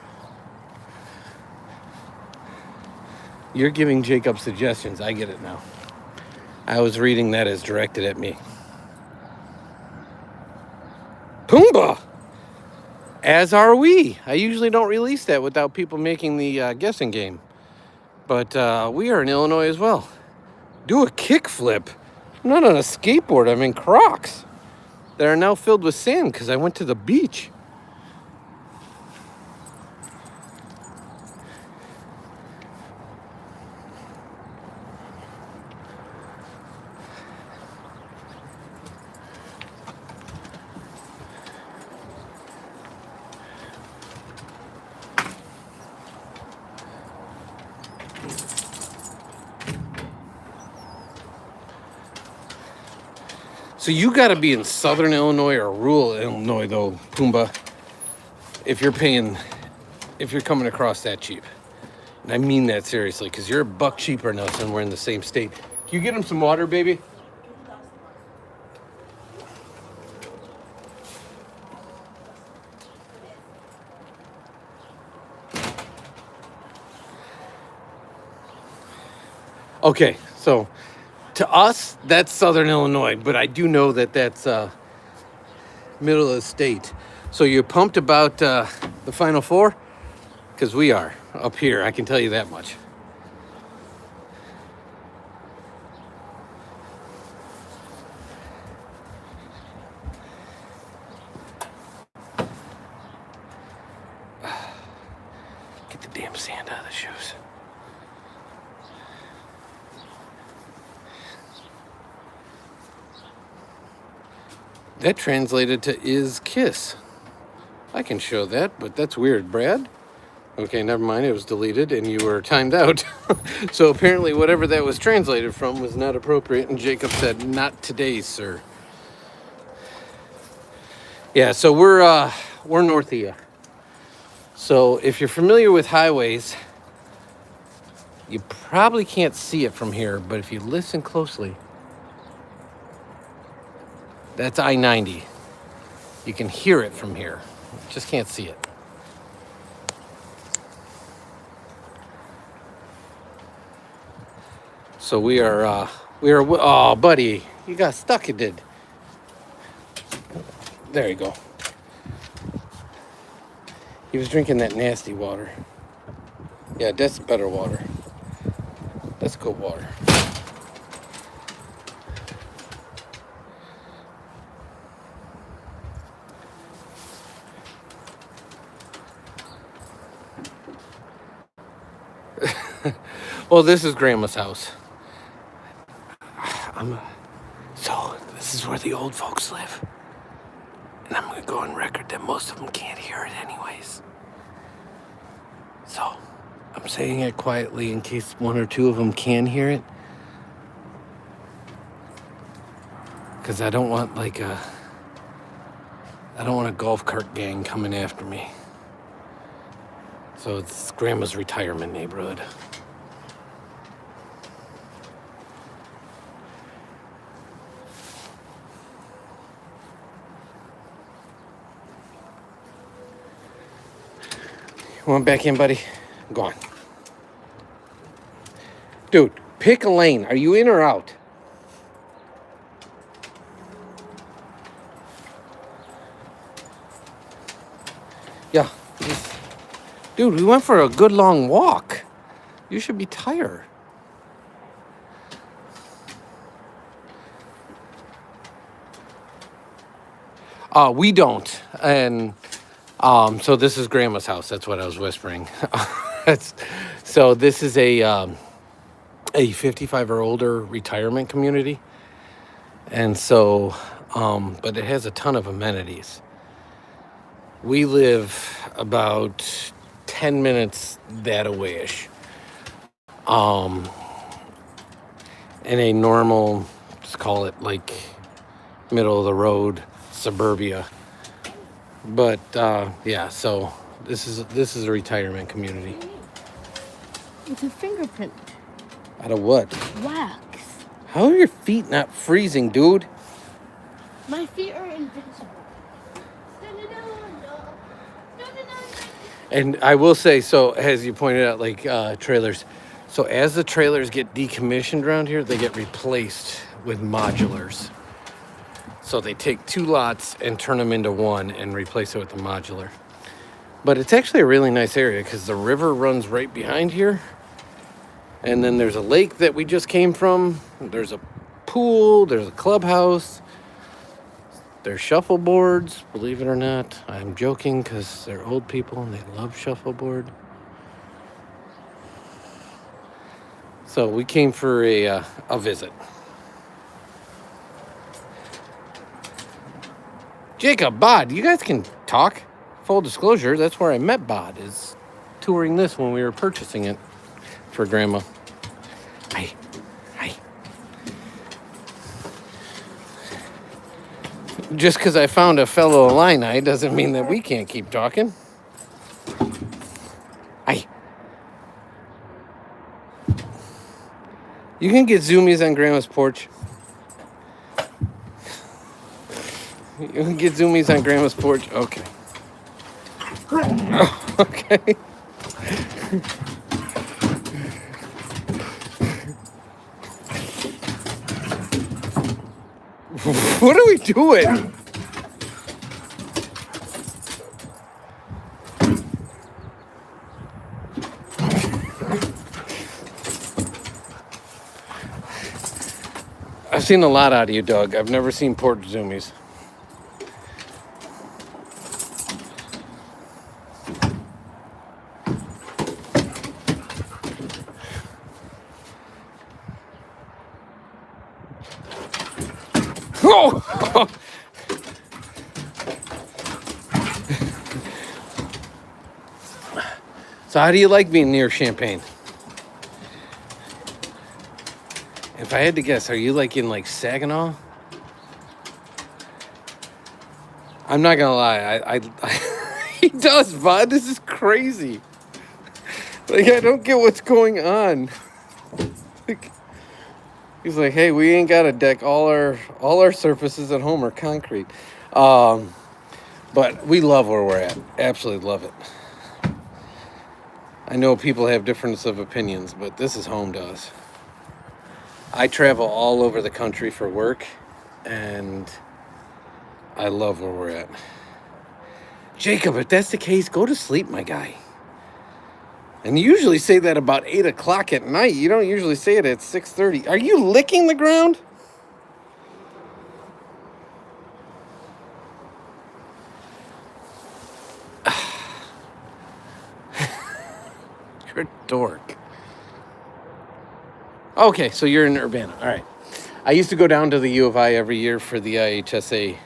You're giving Jacob suggestions. I get it now. I was reading that as directed at me. Pumbaa! As are we. I usually don't release that without people making the guessing game. But we are in Illinois as well. Do a kickflip. I'm not on a skateboard. I'm in Crocs. That are now filled with sand because I went to the beach. So you got to be in southern Illinois or rural Illinois, though, Pumbaa, if you're coming across that cheap. And I mean that seriously, because you're $1 cheaper than us and we're in the same state. Can you get him some water, baby? Okay, so to us, that's southern Illinois, but I do know that that's middle of the state. So you're pumped about the Final Four? Because we are up here, I can tell you that much. Get the damn sand out of the shoes. That translated to is kiss. I can show that, but that's weird. Brad? Okay, never mind. It was deleted and you were timed out. So apparently whatever that was translated from was not appropriate. And Jacob said, not today, sir. Yeah, so we're north of you. So if you're familiar with highways, you probably can't see it from here, but if you listen closely, that's I-90. You can hear it from here. Just can't see it. So we are, oh, buddy, you got stuck, it did. There you go. He was drinking that nasty water. Yeah, that's better water. That's good water. Well, this is Grandma's house. So, this is where the old folks live. And I'm going to go on record that most of them can't hear it anyways. So, I'm saying it quietly in case one or two of them can hear it. Because I don't want a golf cart gang coming after me. So it's Grandma's retirement neighborhood. You want back in, buddy? Go on. Dude, pick a lane. Are you in or out? Yeah. Dude, we went for a good long walk. You should be tired. We don't. And So this is Grandma's house. That's what I was whispering. That's, so this is a 55 or older retirement community. And so, but it has a ton of amenities. We live about 10 minutes that awayish. In a normal, let's call it like middle of the road suburbia. But yeah, so this is a retirement community. It's a fingerprint. Out of what? Wax. How are your feet not freezing, dude? My feet are invincible. And I will say, so as you pointed out, like trailers. So as the trailers get decommissioned around here, they get replaced with modulars. So they take 2 lots and turn them into one and replace it with the modular. But it's actually a really nice area because the river runs right behind here. And then there's a lake that we just came from. There's a pool, there's a clubhouse. There's shuffleboards, believe it or not. I'm joking because they're old people and they love shuffleboard. So we came for a visit. Jacob, Bod, you guys can talk. Full disclosure, that's where I met Bod, is touring this when we were purchasing it for Grandma. Hi. Just because I found a fellow Illini doesn't mean that we can't keep talking. Hi. You can get zoomies on Grandma's porch. You can get zoomies on Grandma's porch. Okay. Oh, okay. What are we doing? I've seen a lot out of you, Doug. I've never seen porch zoomies. Oh! So how do you like being near Champaign? If I had to guess, are you like in like Saginaw? I'm not gonna lie, I he does, bud. This is crazy. Like, I don't get what's going on. Like, he's like, hey, we ain't got to deck all our surfaces at home are concrete. But we love where we're at. Absolutely love it. I know people have differences of opinions, but this is home to us. I travel all over the country for work, and I love where we're at. Jacob, if that's the case, go to sleep, my guy. And you usually say that about 8 o'clock at night. You don't usually say it at 6:30. Are you licking the ground? You're a dork. Okay, so you're in Urbana. All right. I used to go down to the U of I every year for the IHSA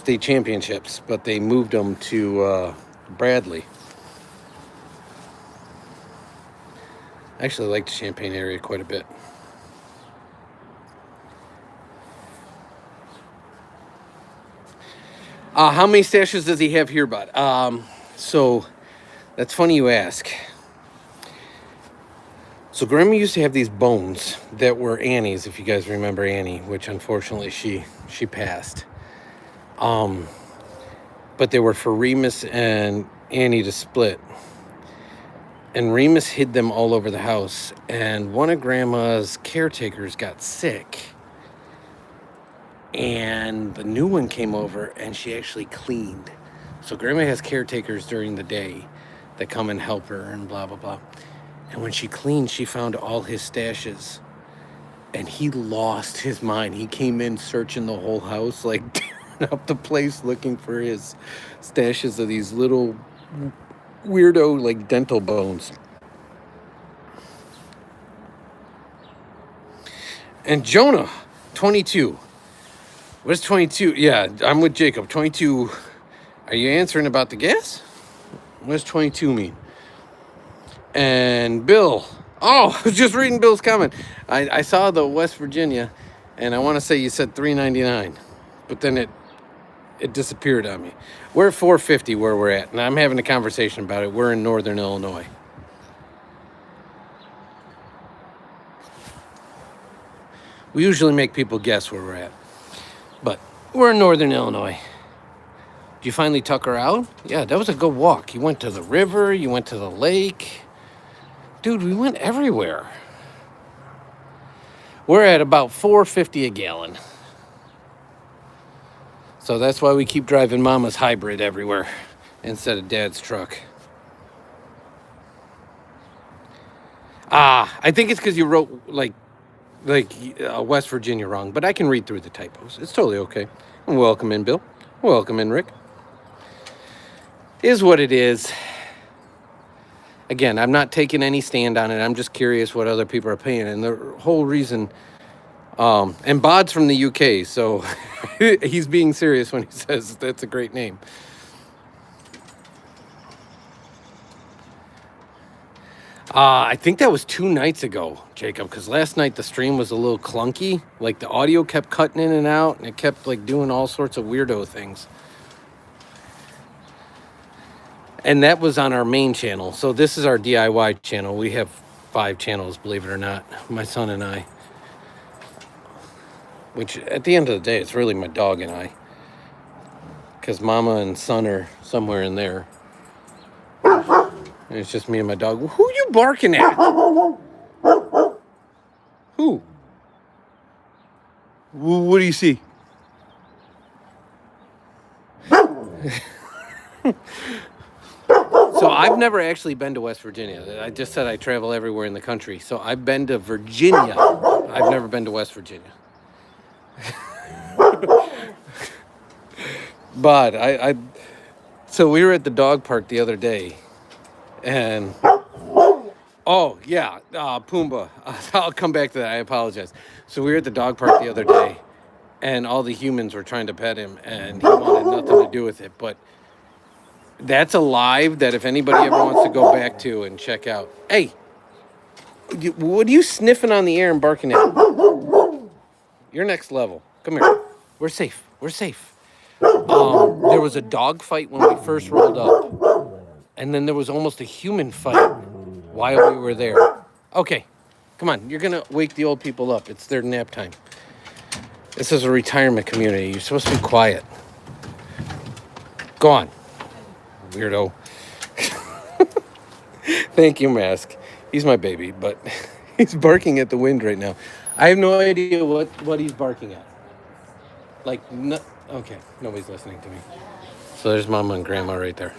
state championships, but they moved them to Bradley. I actually like the Champaign area quite a bit. How many stashes does he have here, bud? So that's funny you ask. So Grandma used to have these bones that were Annie's, if you guys remember Annie, which unfortunately she passed. But they were for Remus and Annie to split. And Remus hid them all over the house. And one of Grandma's caretakers got sick. And the new one came over and she actually cleaned. So Grandma has caretakers during the day that come and help her and blah, blah, blah. And when she cleaned, she found all his stashes. And he lost his mind. He came in searching the whole house like up the place looking for his stashes of these little weirdo like dental bones. And Jonah, 22. What is 22? Yeah, I'm with Jacob. 22. Are you answering about the gas? What does 22 mean? And Bill. Oh, I was just reading Bill's comment. I saw the West Virginia, and I want to say you said $3.99, but then it disappeared on me. We're at $4.50 where we're at, and I'm having a conversation about it. We're in Northern Illinois. We usually make people guess where we're at, but we're in Northern Illinois. Did you finally tuck her out? Yeah, that was a good walk. You went to the river, you went to the lake. Dude, we went everywhere. We're at about $4.50 a gallon. So that's why we keep driving Mama's hybrid everywhere instead of Dad's truck. I think it's because you wrote like West Virginia wrong, but I can read through the typos. It's totally okay. Welcome in, Bill. Welcome in, Rick. Is what it is. Again, I'm not taking any stand on it. I'm just curious what other people are paying. And the whole reason, and Bod's from the UK, so he's being serious when he says that's a great name. I think that was 2 nights ago, Jacob, because last night the stream was a little clunky. Like the audio kept cutting in and out, and it kept like doing all sorts of weirdo things. And that was on our main channel. So this is our DIY channel. We have 5 channels, believe it or not, my son and I. Which at the end of the day, it's really my dog and I. Because Mama and son are somewhere in there. And it's just me and my dog. Who are you barking at? Who? What do you see? So I've never actually been to West Virginia. I just said I travel everywhere in the country. So I've been to Virginia. I've never been to West Virginia. But so we were at the dog park the other day. And, oh, yeah, Pumbaa. I'll come back to that. I apologize. So we were at the dog park the other day. And all the humans were trying to pet him. And he wanted nothing to do with it. But that's a live that if anybody ever wants to go back to and check out. Hey, what are you sniffing on the air and barking at? You're next level. Come here. We're safe. We're safe. There was a dog fight when we first rolled up. And then there was almost a human fight while we were there. Okay, come on. You're going to wake the old people up. It's their nap time. This is a retirement community. You're supposed to be quiet. Go on. Weirdo. Thank you, Mask. He's my baby, but he's barking at the wind right now. I have no idea what he's barking at. Like, no, okay, nobody's listening to me. So there's Mama and Grandma right there.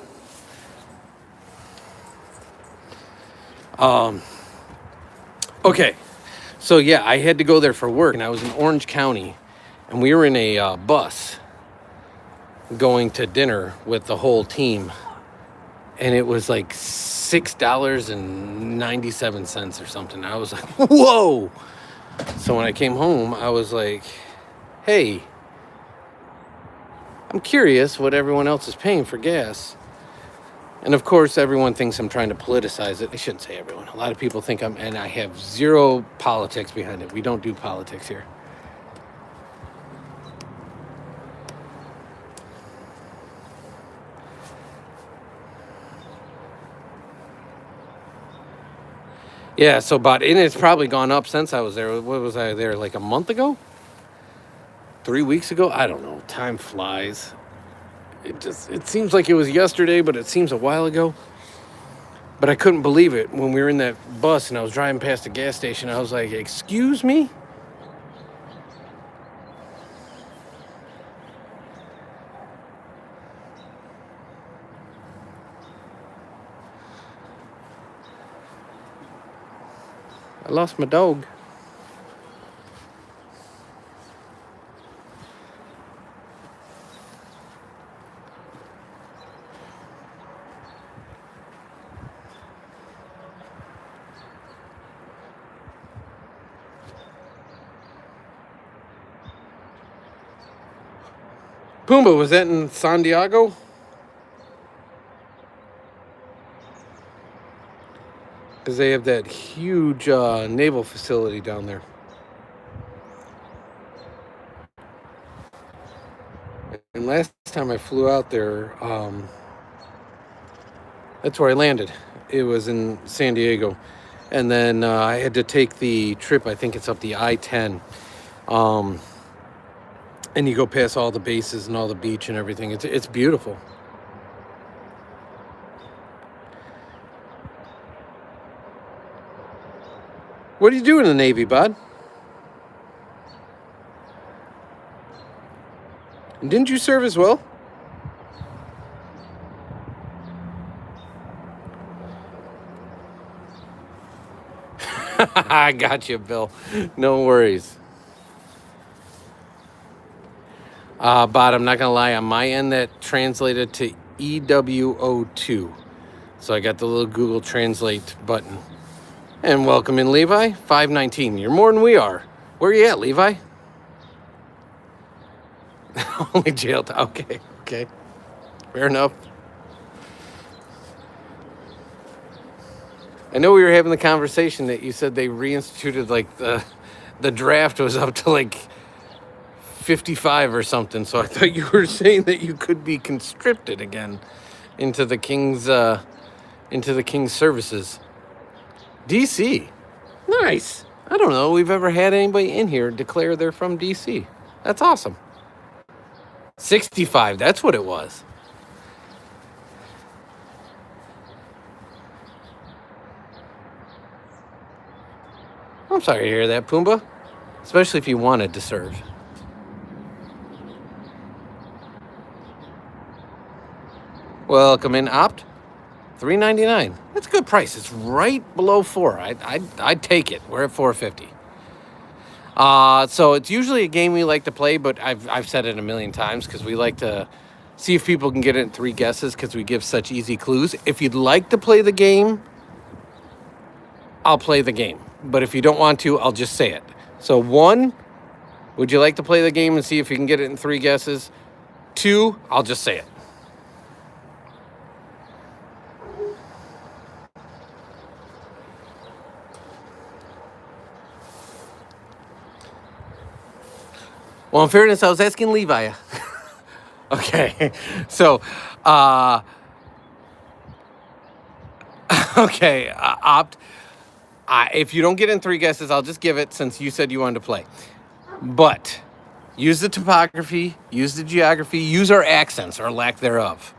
Okay, so yeah, I had to go there for work, and I was in Orange County, and we were in a bus going to dinner with the whole team, and it was like $6.97 or something. I was like, whoa! So when I came home, I was like, hey, I'm curious what everyone else is paying for gas. And of course, everyone thinks I'm trying to politicize it. I shouldn't say everyone. A lot of people think and I have zero politics behind it. We don't do politics here. Yeah, so and it's probably gone up since I was there. What was I there, like a month ago? 3 weeks ago? I don't know. Time flies. It seems like it was yesterday, but it seems a while ago. But I couldn't believe it when we were in that bus and I was driving past the gas station. I was like, excuse me? I lost my dog. Pumbaa, was that in San Diego? Because they have that huge naval facility down there. And last time I flew out there, that's where I landed. It was in San Diego. And then I had to take the trip, I think it's up the I-10. And you go past all the bases and all the beach and everything. It's beautiful. What do you do in the Navy, bud? And didn't you serve as well? I got you, Bill. No worries. But I'm not gonna lie, on my end that translated to EWO2. So I got the little Google Translate button. And welcome in, Levi. 519. You're more than we are. Where are you at, Levi? Only jailed. Okay. Fair enough. I know we were having the conversation that you said they reinstituted, like, the draft was up to like 55 or something. So I thought you were saying that you could be conscripted again into the king's services. DC. Nice. I don't know we've ever had anybody in here declare they're from DC. That's awesome. 65, that's what it was. I'm sorry to hear that, Pumbaa. Especially if you wanted to serve. Welcome in, Opt. $3.99. That's a good price. It's right below $4. I'd take it. We're at $4.50. So it's usually a game we like to play, but I've said it a million times because we like to see if people can get it in 3 guesses because we give such easy clues. If you'd like to play the game, I'll play the game. But if you don't want to, I'll just say it. So 1, would you like to play the game and see if you can get it in 3 guesses? 2, I'll just say it. Well, in fairness, I was asking Levi. Okay, so, okay, Opt. If you don't get in 3 guesses, I'll just give it since you said you wanted to play. But use the topography, use the geography, use our accents or lack thereof.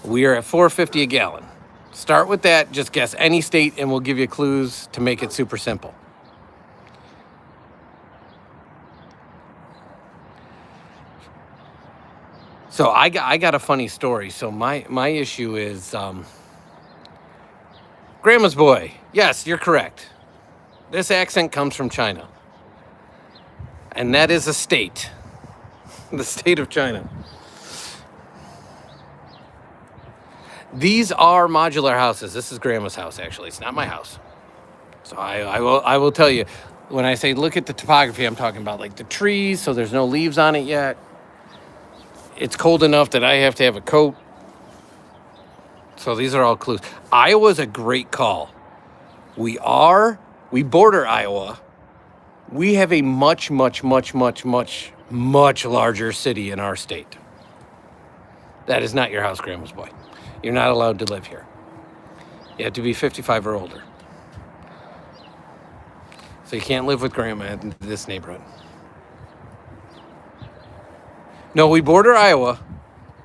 We are at $4.50 a gallon. Start with that. Just guess any state, and we'll give you clues to make it super simple. So I got a funny story. So my issue is Grandma's Boy. Yes, you're correct. This accent comes from China. And that is a state. The state of China. These are modular houses. This is Grandma's house, actually. It's not my house. So I will tell you, when I say look at the topography, I'm talking about like the trees, so there's no leaves on it yet. It's cold enough that I have to have a coat. So these are all clues. Iowa's a great call. We border Iowa. We have a much larger city in our state. That is not your house, Grandma's Boy. You're not allowed to live here. You have to be 55 or older. So you can't live with Grandma in this neighborhood. No, we border Iowa,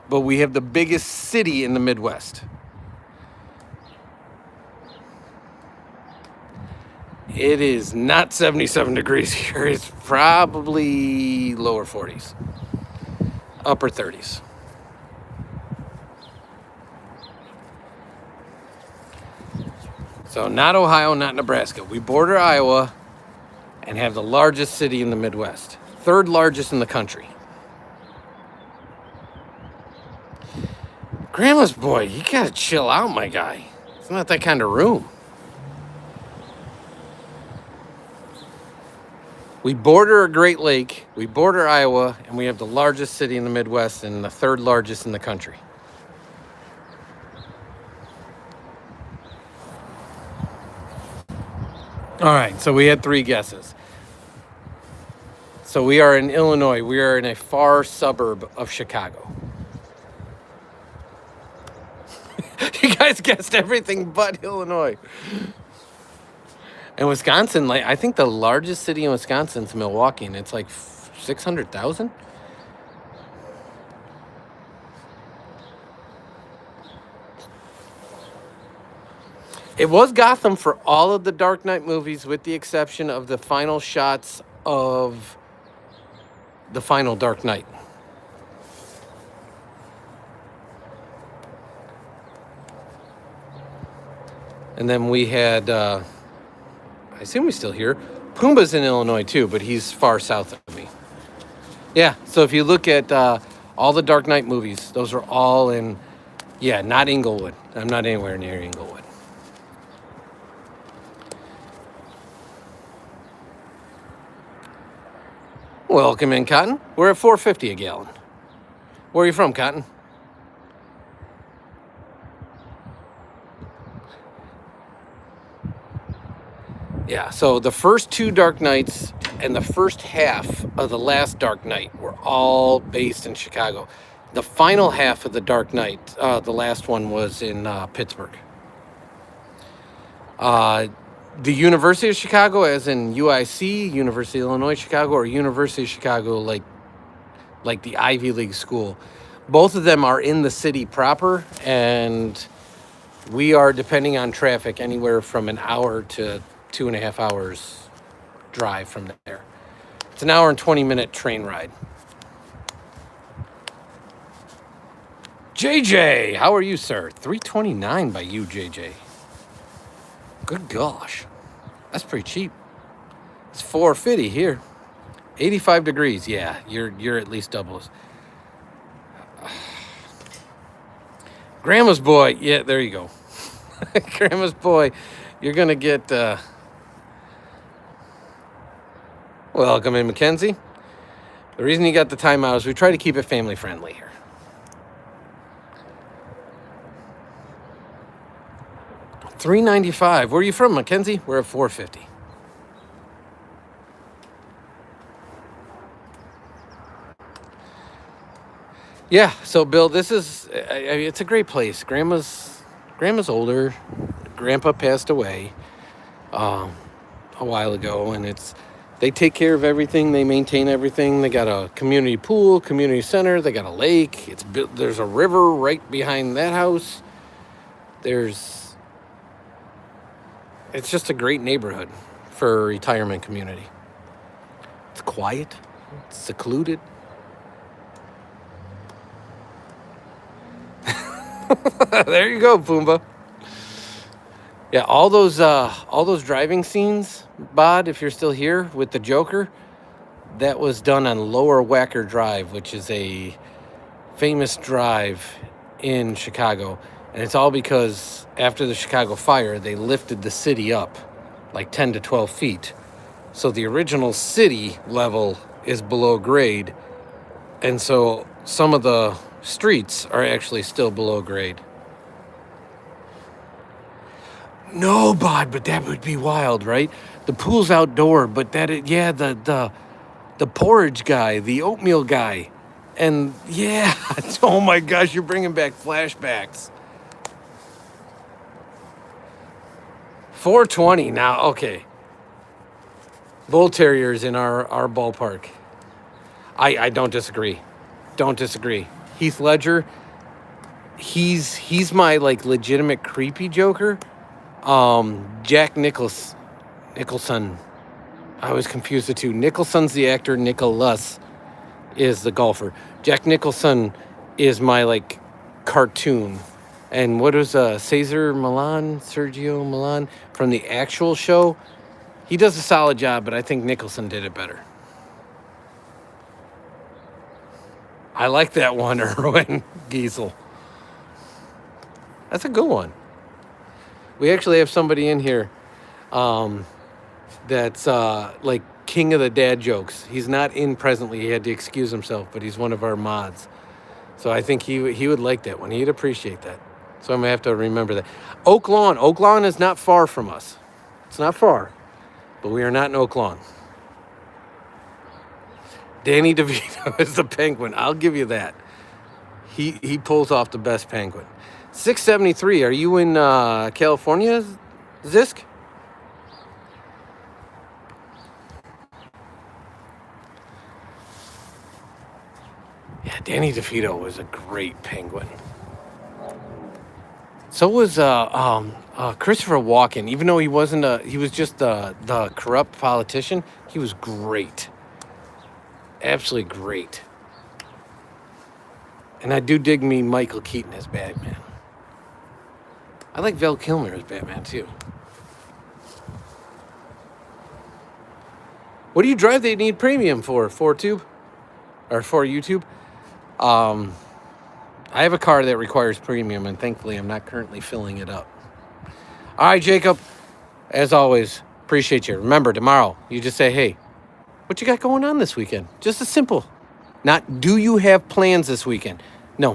but we have the biggest city in the Midwest. It is not 77 degrees here. It's probably lower 40s, upper 30s. So not Ohio, not Nebraska. We border Iowa and have the largest city in the Midwest. 3rd largest in the country. Grandma's Boy, you gotta chill out, my guy. It's not that kind of room. We border a Great Lake, we border Iowa, and we have the largest city in the Midwest and the third largest in the country. All right, so we had 3 guesses. So we are in Illinois. We are in a far suburb of Chicago. You guys guessed everything but Illinois. And Wisconsin, like I think the largest city in Wisconsin is Milwaukee, and it's like 600,000. It was Gotham for all of the Dark Knight movies, with the exception of the final shots of the final Dark Knight. And then we had, I assume he's still here. Pumbaa's in Illinois too, but he's far south of me. Yeah, so if you look at all the Dark Knight movies, those are all in, yeah, not Inglewood. I'm not anywhere near Inglewood. Welcome in, Cotton. We're at $4.50 a gallon. Where are you from, Cotton? Yeah, so the first 2 Dark Knights and the first half of the last Dark Knight were all based in Chicago. The final half of the Dark Knight, the last one, was in Pittsburgh. The University of Chicago, as in UIC, University of Illinois Chicago, or University of Chicago, like the Ivy League school, both of them are in the city proper, and we are, depending on traffic, anywhere from an hour to 2.5 hours drive from there. It's an hour and 20-minute train ride. JJ, how are you, sir? $3.29 by you, JJ. Good gosh, that's pretty cheap. It's $4.50 here. 85 degrees. Yeah, you're at least double us. Grandma's boy. Yeah, there you go. Grandma's boy. You're gonna get. Welcome in, Mackenzie. The reason you got the timeout is we try to keep it family friendly here. $3.95. Where are you from, Mackenzie? We're at $4.50. Yeah, so Bill, this is, it's a great place. Grandma's older. Grandpa passed away a while ago, and they take care of everything. They maintain everything. They got a community pool, community center. They got a lake. There's a river right behind that house. It's just a great neighborhood for a retirement community. It's quiet. It's secluded. There you go, Pumbaa. Yeah, all those driving scenes, Bod, if you're still here with the Joker, that was done on Lower Wacker Drive, which is a famous drive in Chicago. And it's all because after the Chicago fire, they lifted the city up like 10 to 12 feet. So the original city level is below grade. And so some of the streets are actually still below grade. No, Bod, but that would be wild, right? The pool's outdoor, but the porridge guy, the oatmeal guy. And yeah, oh my gosh, you're bringing back flashbacks. $4.20 now, okay. Bull Terriers in our ballpark. I don't disagree. Don't disagree. Heath Ledger, he's my like legitimate creepy Joker. Jack Nicholson. I was confused the two. Nicholson's the actor. Nicholas is the golfer. Jack Nicholson is my like cartoon. And what was Sergio Milan from the actual show? He does a solid job, but I think Nicholson did it better. I like that one, Erwin Giesel. That's a good one. We actually have somebody in here that's like king of the dad jokes. He's not in presently. He had to excuse himself, but he's one of our mods. So I think he would like that one. He'd appreciate that. So I'm going to have to remember that. Oak Lawn. Oak Lawn is not far from us. It's not far, but we are not in Oak Lawn. Danny DeVito is the penguin. I'll give you that. He pulls off the best penguin. 673. Are you in California, Zisk? Yeah, Danny DeVito was a great penguin. So was Christopher Walken. Even though he wasn't he was just the corrupt politician. He was great, absolutely great. And I do dig me Michael Keaton as Batman. I like Val Kilmer as Batman too. What do you drive that you need premium for? 4Tube? Or for YouTube? I have a car that requires premium, and thankfully I'm not currently filling it up. All right, Jacob. As always, appreciate you. Remember, tomorrow, you just say, hey, what you got going on this weekend? Just a simple. Not, do you have plans this weekend? No.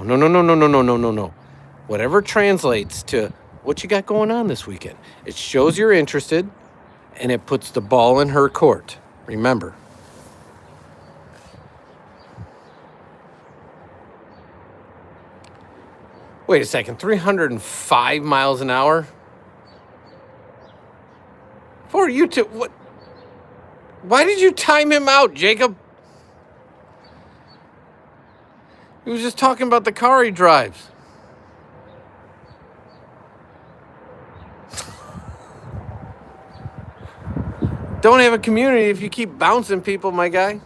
Whatever translates to what you got going on this weekend. It shows you're interested, and it puts the ball in her court. Remember. Wait a second, 305 miles an hour? For you to, what? Why did you time him out, Jacob? He was just talking about the car he drives. Don't have a community if you keep bouncing people, my guy.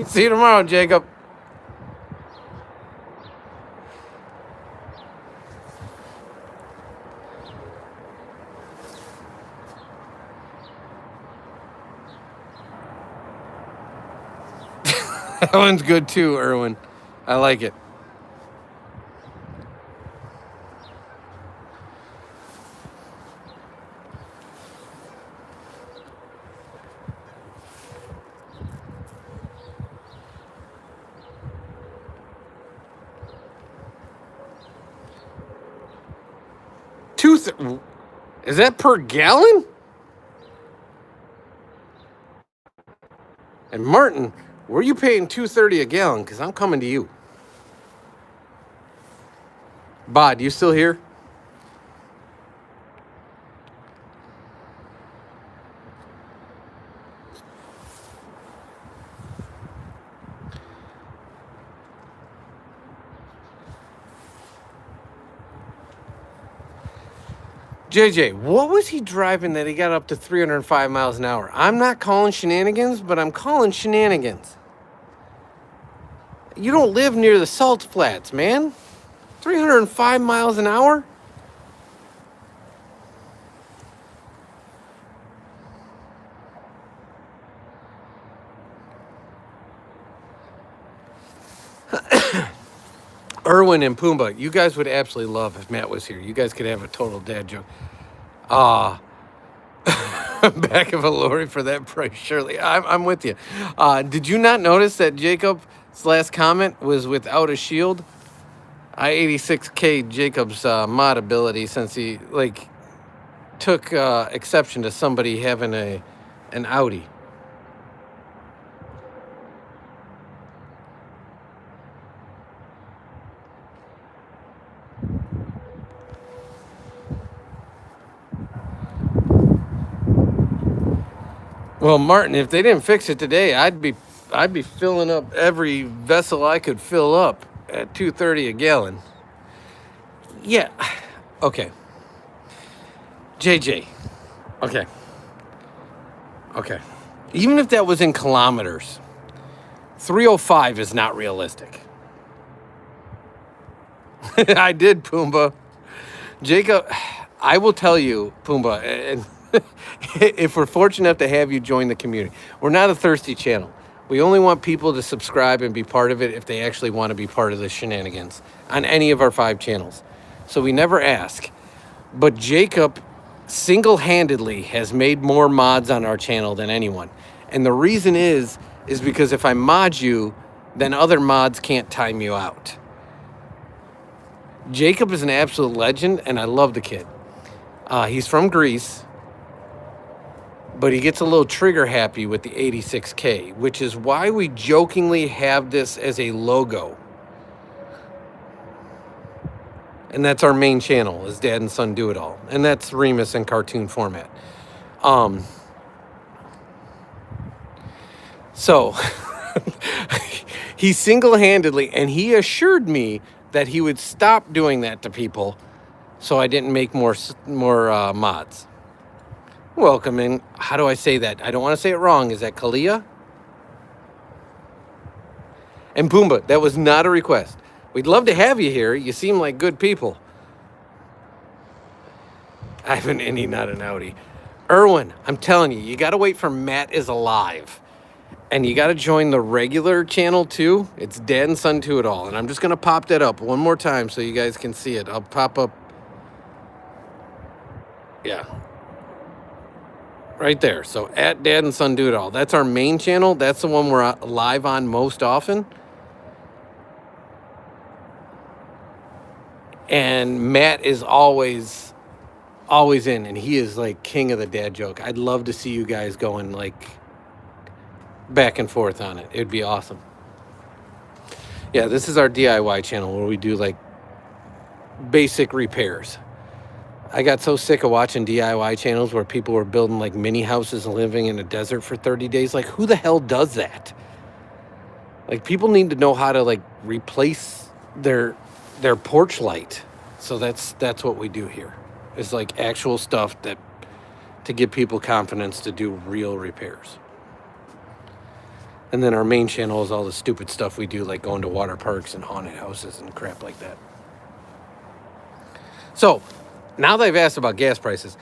See you tomorrow, Jacob. That one's good too, Erwin. I like it. Is that per gallon? And Martin, where are you paying $2.30 a gallon? Because I'm coming to you. Bod, you still here? JJ, what was he driving that he got up to 305 miles an hour? I'm not calling shenanigans, but I'm calling shenanigans. You don't live near the salt flats, man. 305 miles an hour? Erwin and Pumbaa, you guys would absolutely love if Matt was here. You guys could have a total dad joke. Back of a lorry for that price, surely. I'm with you. Did you not notice that Jacob's last comment was without a shield? I-86K Jacob's mod ability, since he took exception to somebody having an Audi. Well, Martin, if they didn't fix it today, I'd be filling up every vessel I could fill up at $2.30 a gallon. Yeah. Okay. JJ. Okay. Even if that was in kilometers, 305 is not realistic. I did, Pumbaa. Jacob, I will tell you, Pumbaa, and if we're fortunate enough to have you join the community. We're not a thirsty channel. We only want people to subscribe and be part of it if they actually want to be part of the shenanigans on any of our 5 channels. So we never ask. But Jacob single-handedly has made more mods on our channel than anyone. And the reason is because if I mod you, then other mods can't time you out. Jacob is an absolute legend, and I love the kid. He's from Greece, but he gets a little trigger happy with the 86K, which is why we jokingly have this as a logo. And that's our main channel, is Dad and Son Do It All. And that's Remus in cartoon format. So, he single-handedly, and he assured me that he would stop doing that to people so I didn't make more mods. Welcome in. How do I say that? I don't want to say it wrong. Is that Kalia? And Pumbaa, that was not a request. We'd love to have you here. You seem like good people. I'm an innie, not an outie. Erwin, I'm telling you, you got to wait for Matt is alive. And you got to join the regular channel too. It's Dad and Son Do It All. And I'm just going to pop that up one more time so you guys can see it. I'll pop up. Yeah. Right there. So at Dad and Son Do It All. That's our main channel. That's the one we're live on most often. And Matt is always in, and he is like king of the dad joke. I'd love to see you guys going like back and forth on it. It'd be awesome. Yeah, this is our DIY channel where we do like basic repairs. I got so sick of watching DIY channels where people were building like mini houses and living in a desert for 30 days. Like, who the hell does that? Like, people need to know how to like replace their porch light. So that's what we do here. It's like actual stuff that to give people confidence to do real repairs. And then our main channel is all the stupid stuff we do, like going to water parks and haunted houses and crap like that. So now that I've asked about gas prices,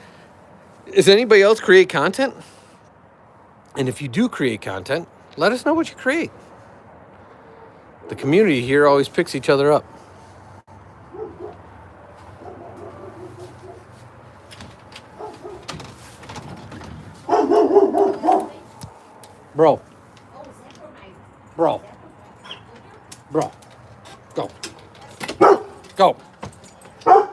does anybody else create content? And if you do create content, let us know what you create. The community here always picks each other up. Bro. Bro. Bro. Go. Go. All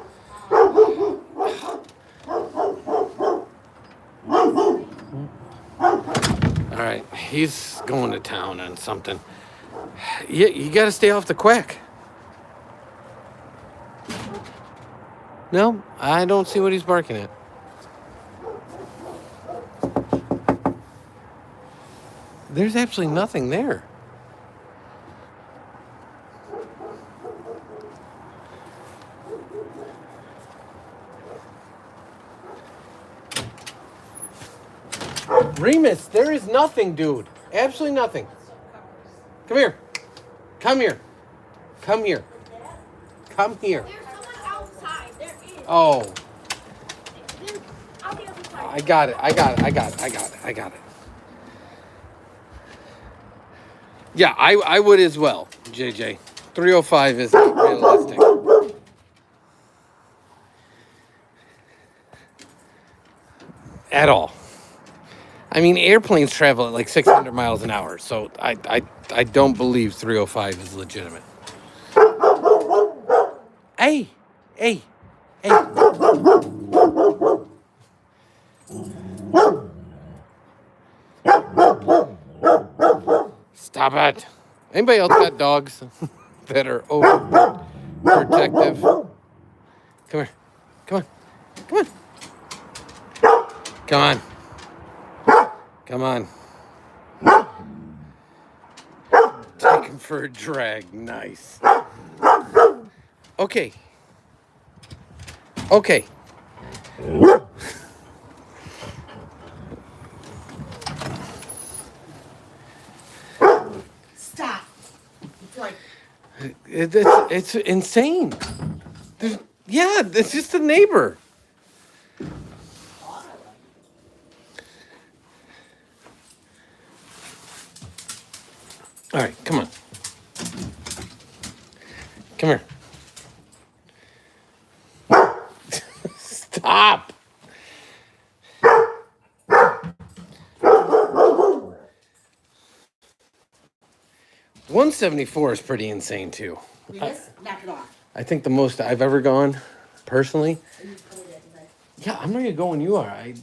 right. He's going to town on something. Yeah, you got to stay off the quack. No, I don't see what he's barking at. There's absolutely nothing there. Remus, there is nothing, dude. Absolutely nothing. Come here. Come here. Come here. Come here. There's someone outside. There is. Oh, There's on the other side. I got it. Yeah, I would as well, JJ. 305 is realistic. At all. I mean, airplanes travel at like 600 miles an hour, so I don't believe 305 is legitimate. Hey. Stop it. Anybody else got dogs that are overprotective? Come here. Come on. Take him for a drag. Nice. Okay. Stop. It's like, It's insane. It's just a neighbor. All right, come on. Come here. Stop. $174 is pretty insane too. Yes, knock it off. I think the most I've ever gone, personally. Yeah, I'm ready to go when you are. I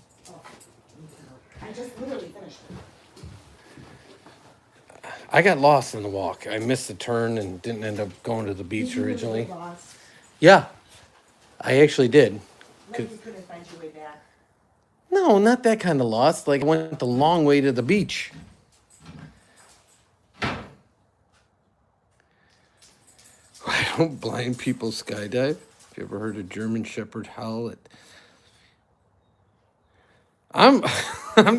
just literally finished it. I got lost in the walk. I missed the turn and didn't end up going to the beach originally. Lost. Yeah, I actually did. Maybe you couldn't find your way back. No, not that kind of lost. Like I went the long way to the beach. Why don't blind people skydive? Have you ever heard a German Shepherd howl at... I'm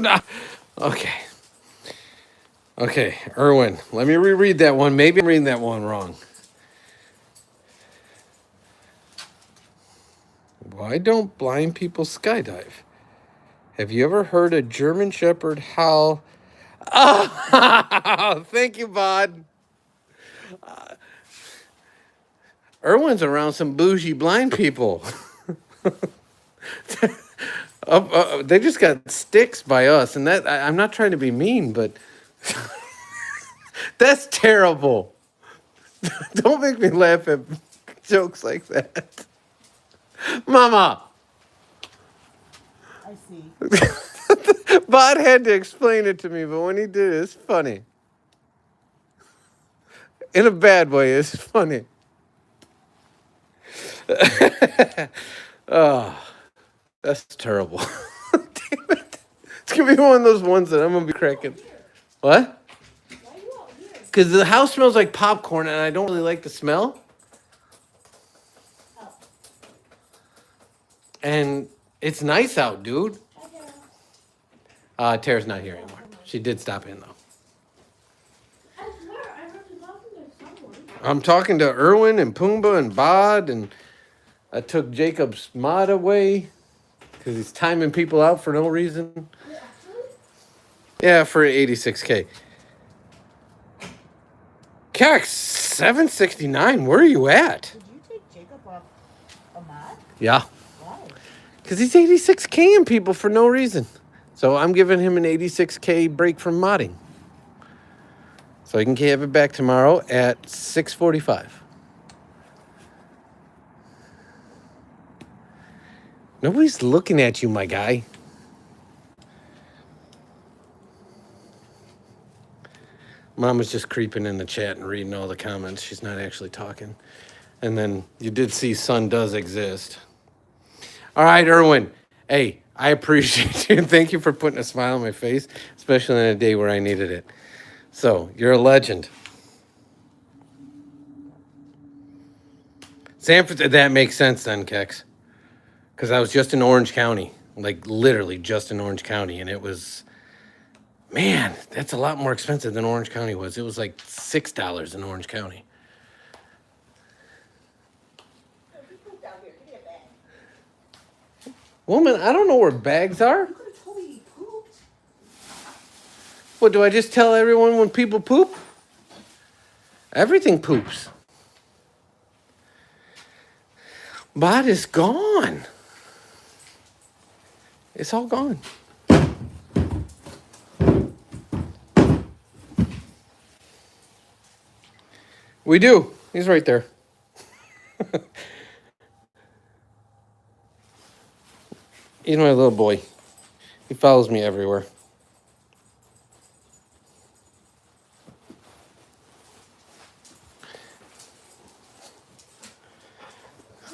not okay. Okay, Erwin, let me reread that one. Maybe I'm reading that one wrong. Why don't blind people skydive? Have you ever heard a German Shepherd howl? Oh, thank you, Bod. Erwin's around some bougie blind people. They just got sticks by us, and that I'm not trying to be mean, but that's terrible. Don't make me laugh at jokes like that. Mama! I see. Bod had to explain it to me, but when he did, it's funny. In a bad way, it's funny. Oh, that's terrible. Damn it. It's going to be one of those ones that I'm going to be cracking. What? Because the house smells like popcorn, and I don't really like the smell. And it's nice out, dude. Tara's not here anymore. She did stop in, though. I swear, I heard you talking to someone. I'm talking to Erwin and Pumbaa and Bod, and I took Jacob's mod away because he's timing people out for no reason. Yeah, for 86K. CAC 769, where are you at? Did you take Jacob off a mod? Yeah, Why? because he's 86K-ing people for no reason. So I'm giving him an 86K break from modding. So he can have it back tomorrow at 6:45. Nobody's looking at you, my guy. Mama's just creeping in the chat and reading all the comments. She's not actually talking. And then you did see Sun does exist. All right, Erwin. Hey, I appreciate you. Thank you for putting a smile on my face, especially on a day where I needed it. So, you're a legend. Sanford, that makes sense then, Kex. Because I was just in Orange County. Like, literally just in Orange County. And it was... Man, that's a lot more expensive than Orange County was. It was like $6 in Orange County. Woman, I don't know where bags are. You could have told me he pooped. What, do I just tell everyone when people poop? Everything poops. Bod is gone. It's all gone. We do. He's right there. He's my little boy. He follows me everywhere.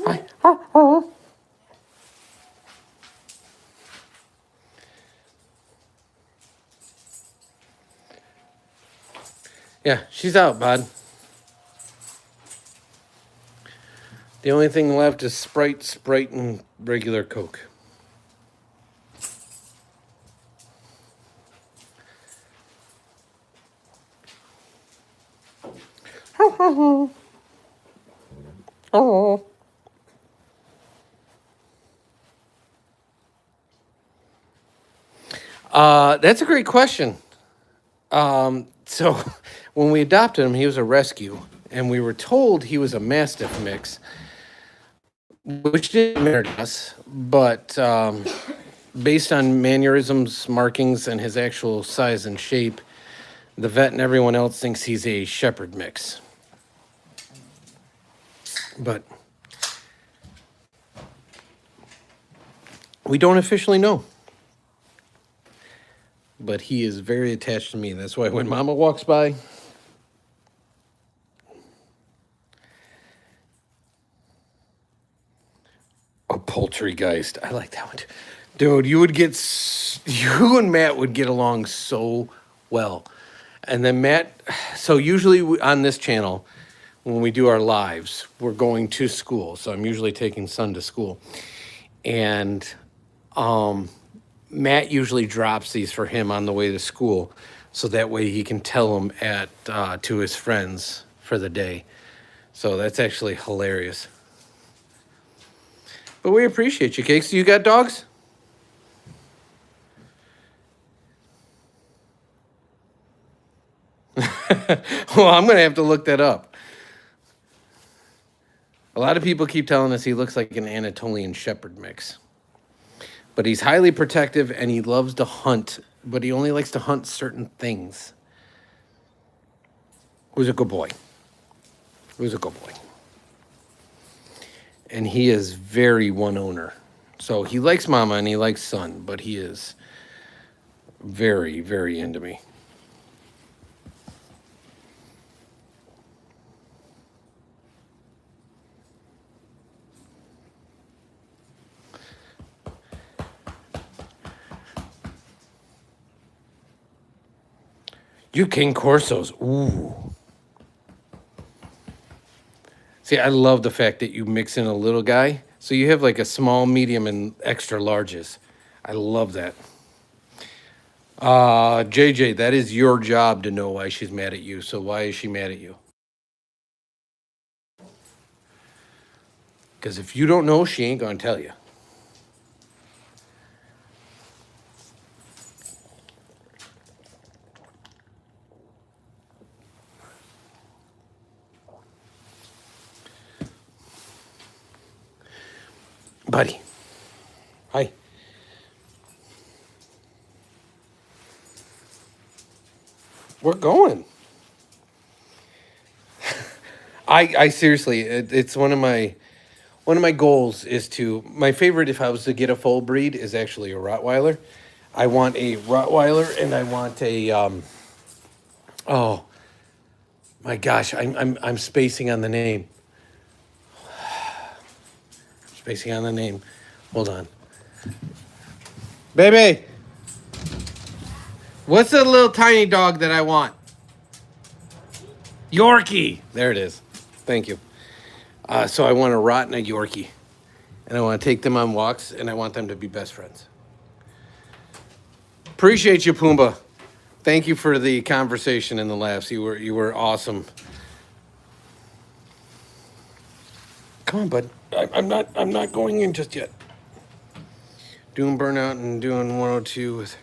Hi. Yeah, she's out, bud. The only thing left is Sprite, and regular Coke. Oh. That's a great question. So when we adopted him, he was a rescue, and we were told he was a Mastiff mix, which didn't matter to us, but based on mannerisms, markings, and his actual size and shape, the vet and everyone else thinks he's a Shepherd mix. But we don't officially know. But he is very attached to me. That's why when Mama walks by, a poultrygeist. I like that one. Dude, you and Matt would get along so well. And then Matt, so usually on this channel, when we do our lives, we're going to school. So I'm usually taking son to school. And Matt usually drops these for him on the way to school, so that way he can tell them to his friends for the day. So that's actually hilarious. But we appreciate you, Cakes. You got dogs? Well, I'm going to have to look that up. A lot of people keep telling us he looks like an Anatolian Shepherd mix. But he's highly protective and he loves to hunt, but he only likes to hunt certain things. Who's a good boy? Who's a good boy? And he is very one owner. So he likes Mama and he likes son, but he is very, very into me. You King Corsos. Ooh. See, I love the fact that you mix in a little guy. So you have like a small, medium, and extra larges. I love that. JJ, that is your job to know why she's mad at you. So why is she mad at you? Because if you don't know, she ain't going to tell you. Buddy. Hi. We're going. I seriously, it's one of my goals is to, my favorite if I was to get a full breed is actually a Rottweiler. I want a Rottweiler and I want a oh my gosh, I'm spacing on the name. Spacing on the name. Hold on. Baby. What's the little tiny dog that I want? Yorkie. There it is. Thank you. So I want a Rott and a Yorkie. And I want to take them on walks, and I want them to be best friends. Appreciate you, Pumbaa. Thank you for the conversation and the laughs. You were awesome. Come on, bud. I'm not going in just yet. Doing burnout and doing 102 with.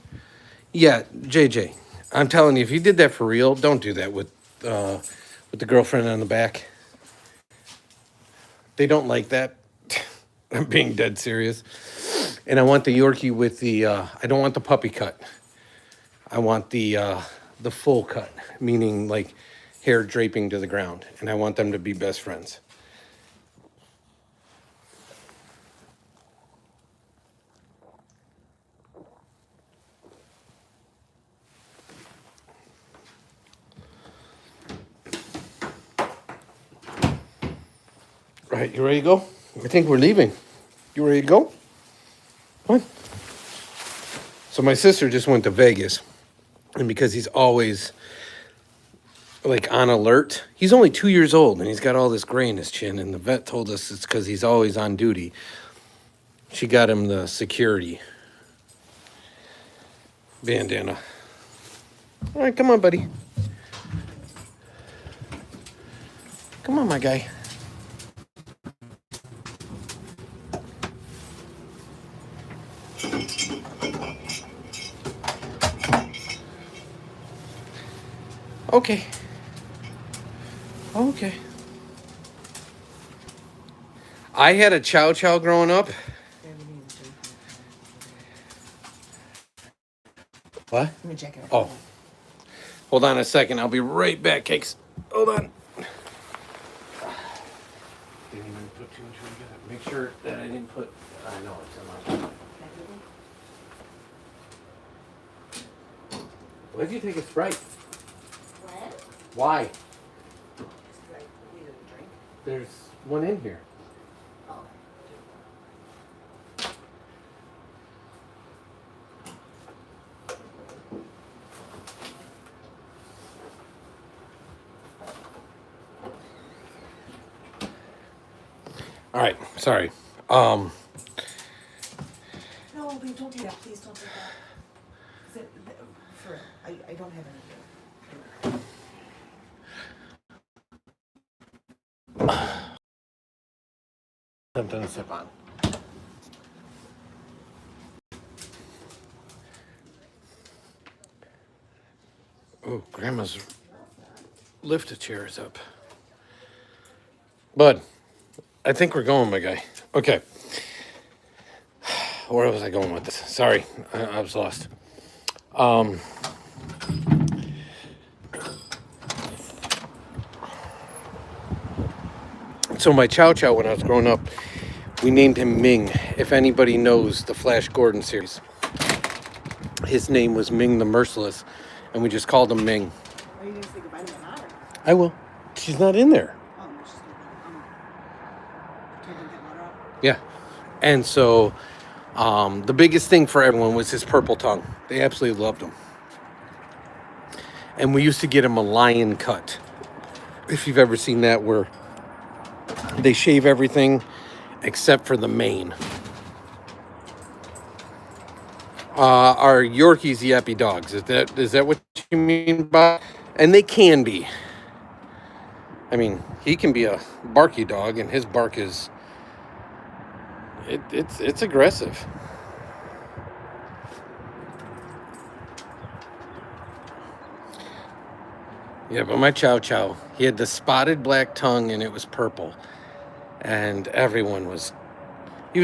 Yeah, JJ. I'm telling you, if you did that for real, don't do that with the girlfriend on the back. They don't like that. I'm being dead serious. And I want the Yorkie with the. I don't want the puppy cut. I want the full cut, meaning like hair draping to the ground, and I want them to be best friends. All right, you ready to go? I think we're leaving. You ready to go? Come on. So my sister just went to Vegas, and because he's always like on alert, he's only 2 years old, and he's got all this gray in his chin, and the vet told us it's because he's always on duty. She got him the security bandana. All right, come on, buddy. Come on, my guy. Okay. Okay. I had a Chow Chow growing up. What? Give me a jacket. Oh. Hold on a second. I'll be right back, Cakes. Hold on. Didn't even put too much together. Make sure that I didn't put. I know it's in my. Why'd you take a Sprite? Why? There's one in here. All right, sorry. No, babe, don't do that. Please don't do that. For real, I don't have any here. Something to sip on. Oh, Grandma's lifted chairs up. Bud, I think we're going, my guy. Okay. Where was I going with this? Sorry, I was lost. So my Chow Chow, when I was growing up, we named him Ming. If anybody knows the Flash Gordon series, his name was Ming the Merciless, and we just called him Ming. Are you going to say goodbye to my daughter? I will. She's not in there. Oh, no, she's going to take that water out. Yeah. And so the biggest thing for everyone was his purple tongue. They absolutely loved him. And we used to get him a lion cut. If you've ever seen that, where they shave everything except for the mane. Are Yorkies yappy dogs? Is that what you mean by? And they can be. I mean, he can be a barky dog, and his bark is it's aggressive. Yeah, but my Chow Chow, he had the spotted black tongue, and it was purple, and he was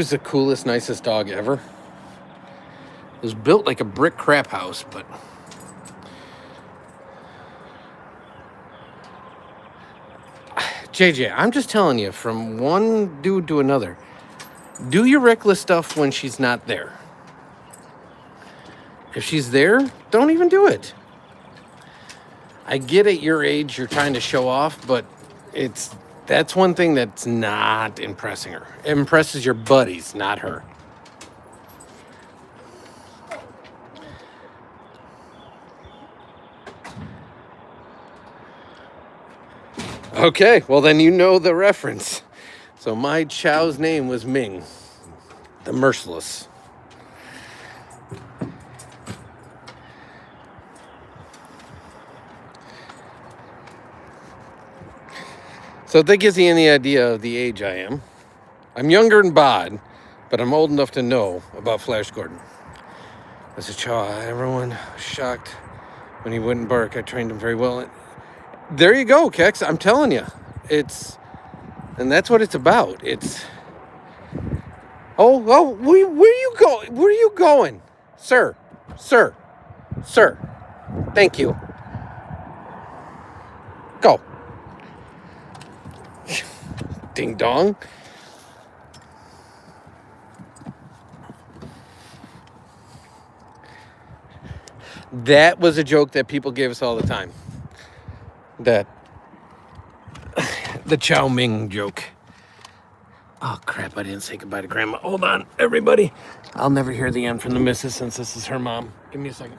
the coolest, nicest dog ever. It was built like a brick crap house, but JJ, I'm just telling you, from one dude to another, do your reckless stuff when she's not there. If she's there, don't even do it. I get at your age you're trying to show off, but that's one thing that's not impressing her. It impresses your buddies, not her. Okay, well then you know the reference. So my Chow's name was Ming, the Merciless. So if that gives you any idea of the age I am, I'm younger than Bod, but I'm old enough to know about Flash Gordon. As a child, everyone was shocked when he wouldn't bark. I trained him very well. There you go, Kex. I'm telling you, and that's what it's about. Where you going? Where are you going, sir? Thank you. Go. Ding dong. That was a joke that people gave us all the time. The Chow Ming joke. Oh crap, I didn't say goodbye to Grandma. Hold on, everybody. I'll never hear the end from the missus since this is her mom. Give me a second.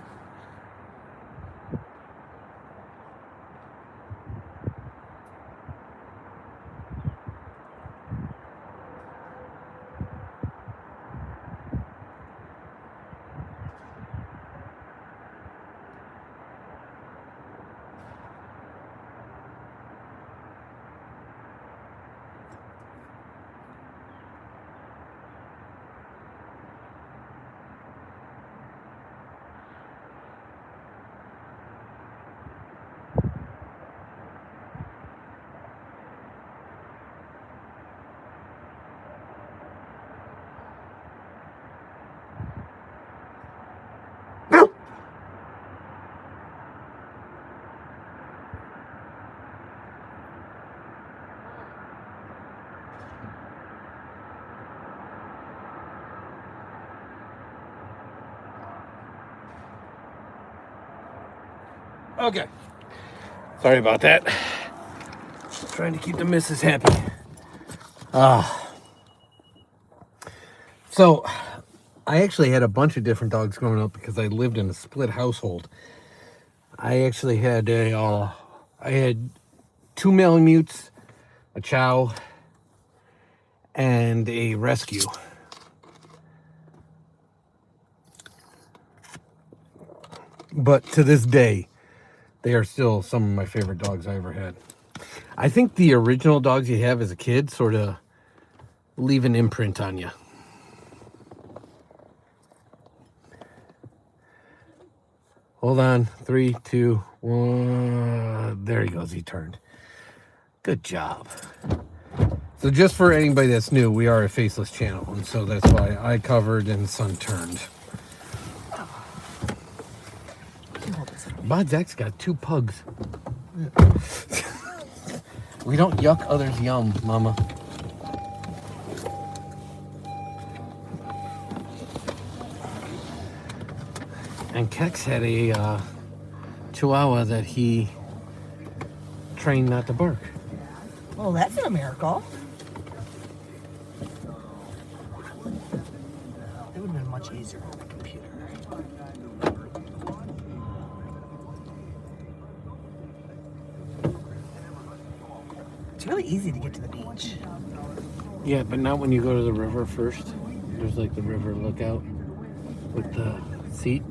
Okay. Sorry about that. Trying to keep the missus happy. So, I actually had a bunch of different dogs growing up because I lived in a split household. I actually had I had 2 Malamutes, a Chow, and a rescue. But to this day, they are still some of my favorite dogs I ever had. I think the original dogs you have as a kid sort of leave an imprint on you. Hold on. 3, 2, 1. There he goes. He turned. Good job. So just for anybody that's new, we are a faceless channel. And so that's why I covered and Sun turned. Bod Zach's got 2 pugs. We don't yuck others' yum, Mama. And Kex had a Chihuahua that he trained not to bark. Well, that's a miracle. It would have been much easier on the computer. It's really easy to get to the beach. Yeah, but not when you go to the river first. There's like the river lookout with the seat.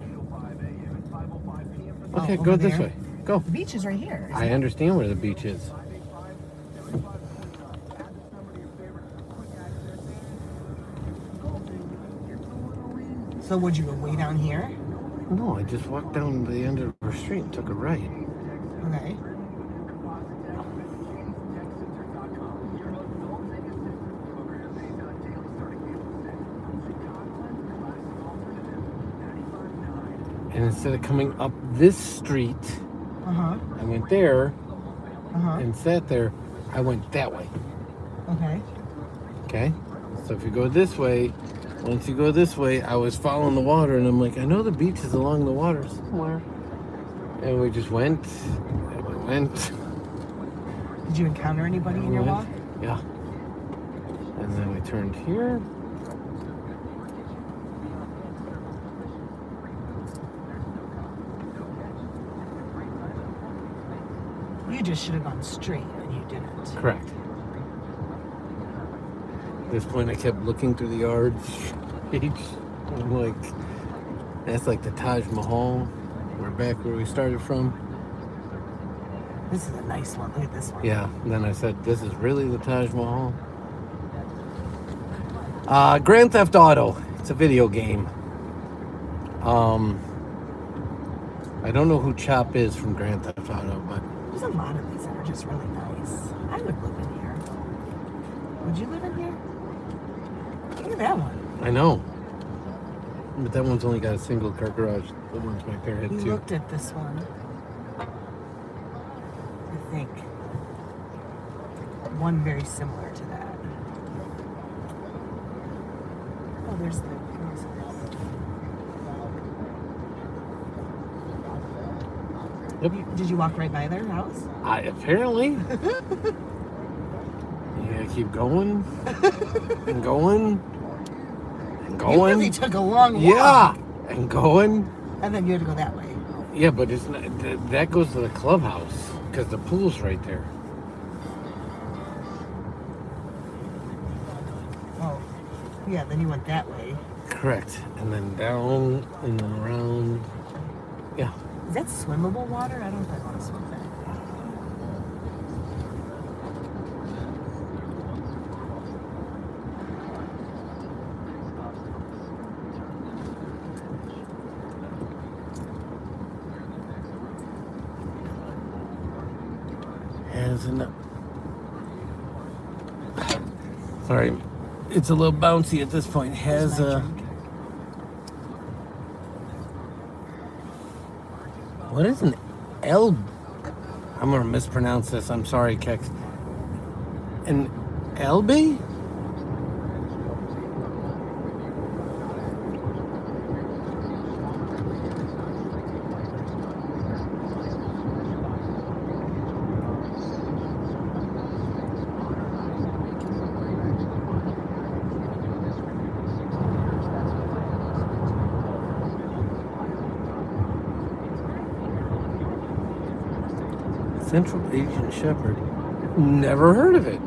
Okay, Oh, go over this there? way. Go. The beach is right here. I understand where the beach is. So would you go way down here? No, I just walked down the end of our street and took a right. Okay. And instead of coming up this street, Uh-huh. I went there Uh-huh. and sat there. I went that way. Okay. Okay? So if you go this way, once you go this way, I was following the water and I'm like, I know the beach is along the water somewhere. And we just went and we went. Did you encounter anybody in your walk? Yeah. And then we turned here. You just should have gone straight and you didn't. Correct. At this point, I kept looking through the yards. I'm like, that's like the Taj Mahal. We're back where we started from. This is a nice one. Look at this one. Yeah. And then I said, this is really the Taj Mahal. Grand Theft Auto. It's a video game. I don't know who Chop is from Grand Theft Auto, but There's a lot of these that are just really nice. I would live in here. Would you live in here? Look at that one. I know. But that one's only got a single car garage. The one's my pair had We two. looked at this one. I think. One very similar to that. Oh, there's the. Yep. Did you walk right by their house? Apparently. You gotta keep going and going and You really going. took a long walk. Yeah, and going. And then you had to go that way. Yeah, but it's not, that goes to the clubhouse because the pool's right there. Oh, yeah. Then you went that way. Correct. And then down and then around. Yeah. Is that swimmable water? I don't know if I want to swim that. Has enough. Sorry, it's a little bouncy at this point. Has Here's my a. drink. What is an El? I'm gonna mispronounce this. I'm sorry, Kex. An Elbe? Central Asian Shepherd. Never heard of it.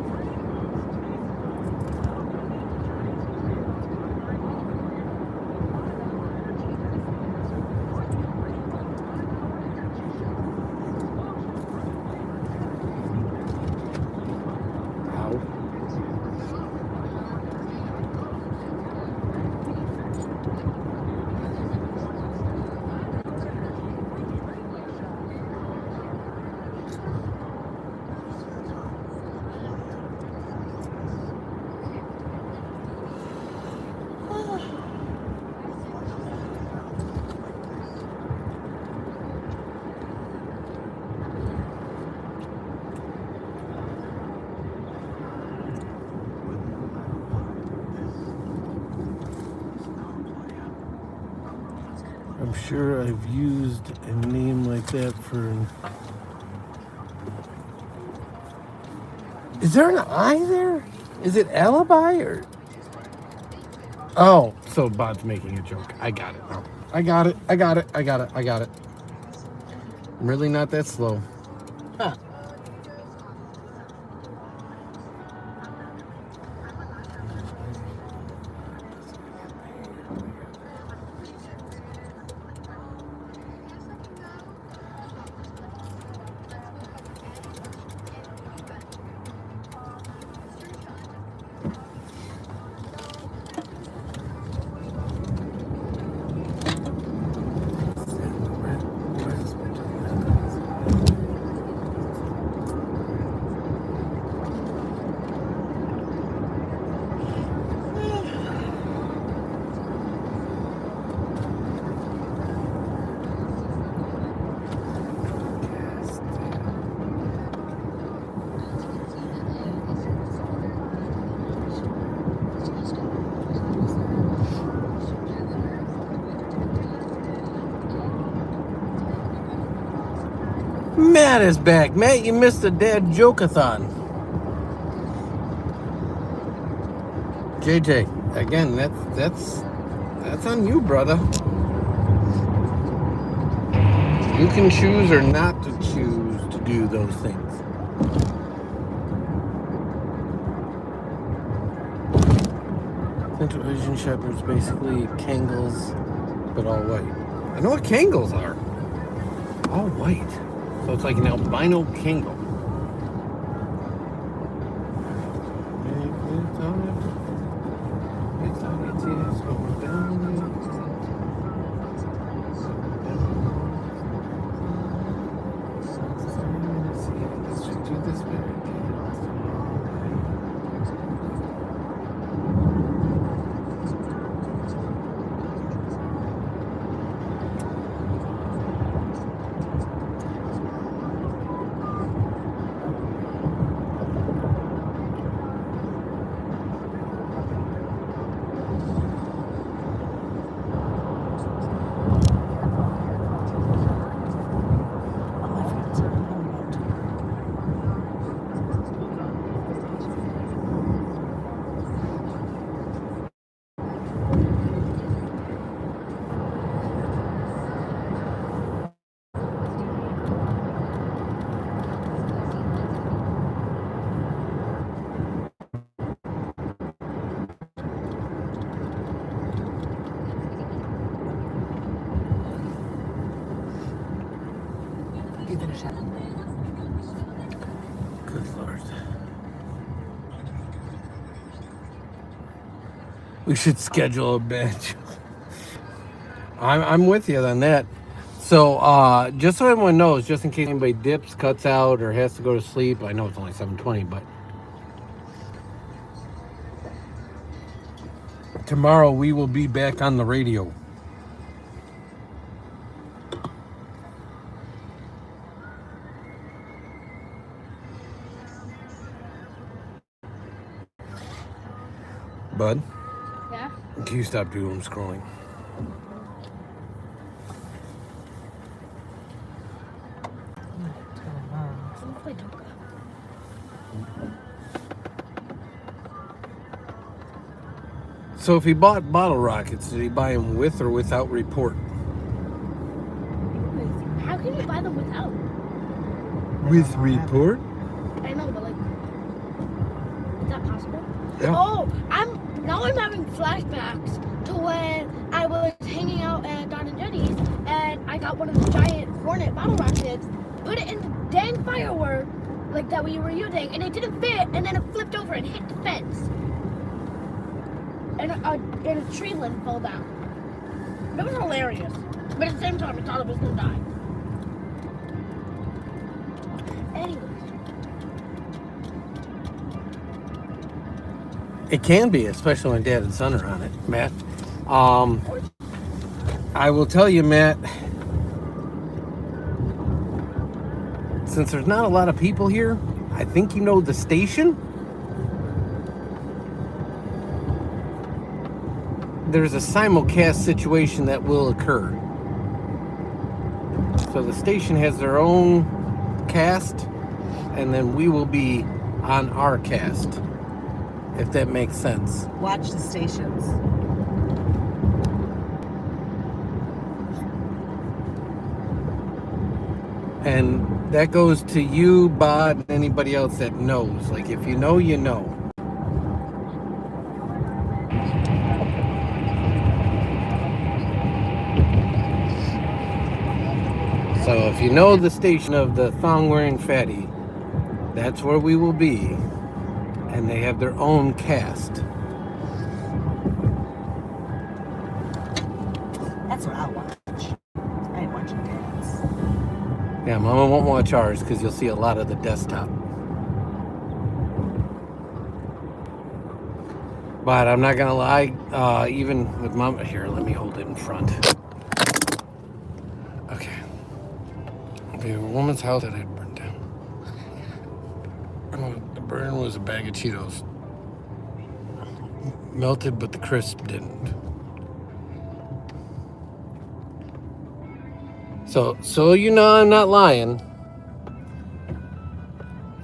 I'm sure I've used a name like that for... Is there an I there? Is it alibi or... Oh, so Bod's making a joke. I got it now. I got it. I'm really not that slow. Huh. Matt is back. Matt, you missed the dad joke-a-thon. JJ, again, that's on you, brother. You can choose or not to choose to do those things. Central Asian Shepherds, basically Kangals, but all white. I know what Kangals are. All white. So it's like an albino Kangal. You finish that. Good Lord. We should schedule a bench. I'm with you on that. So, just so everyone knows, just in case anybody dips, cuts out, or has to go to sleep, I know it's only 7:20, but tomorrow we will be back on the radio. Bud, Yeah? can you stop doom scrolling? Let's play Toka. So if he bought bottle rockets, did he buy them with or without report? How can you buy them without? With don't have it. report? I know, but like, is that possible? Yeah. Oh, I'm having flashbacks to when I was hanging out at Don and Jenny's, and I got one of the giant Hornet bottle rockets, put it in the dang firework like that we were using, and it didn't fit, and then it flipped over and hit the fence, and a tree limb fell down. That was hilarious, but at the same time, I thought it was gonna die. Anyways. It can be, especially when Dad and son are on it, Matt. I will tell you, Matt, since there's not a lot of people here, I think you know the station. There's a simulcast situation that will occur. So the station has their own cast, and then we will be on our cast, if that makes sense. Watch the stations. And that goes to you, Bod, and anybody else that knows. Like, if you know, you know. So if you know the station of the thong-wearing fatty, that's where we will be. And they have their own cast. That's what I'll watch. I ain't watching Dad's. Yeah, Mama won't watch ours because you'll see a lot of the desktop. But I'm not gonna lie, even with Mama here, let me hold it in front. Okay. The woman's house that had burned down. The burn was a bag of Cheetos. Melted, but the crisp didn't. So you know I'm not lying.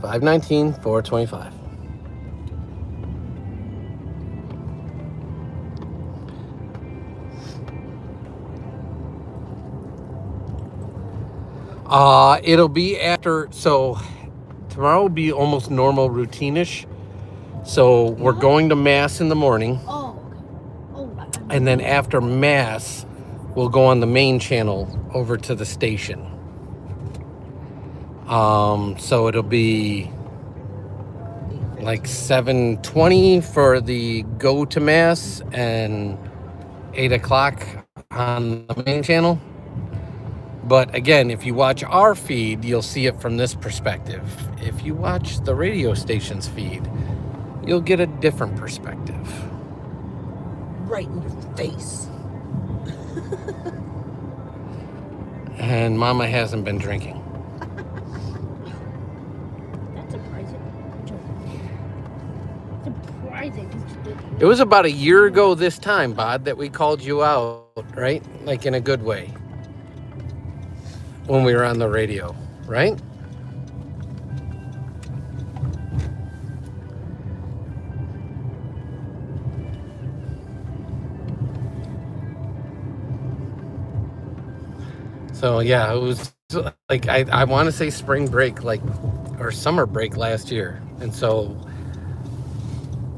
519, 425. It'll be after, so tomorrow will be almost normal routine-ish. So we're going to Mass in the morning. Oh, okay. Oh, And then after Mass, we'll go on the main channel over to the station. So it'll be like 7:20 for the go to Mass and 8 o'clock on the main channel. But again, if you watch our feed, you'll see it from this perspective. If you watch the radio station's feed, you'll get a different perspective. Right in your face. And Mama hasn't been drinking. that's surprising. Surprising. It was about a year ago this time, Bod, that we called you out, right? Like in a good way. When we were on the radio, right? So yeah, it was like I want to say spring break, like, or summer break last year. And so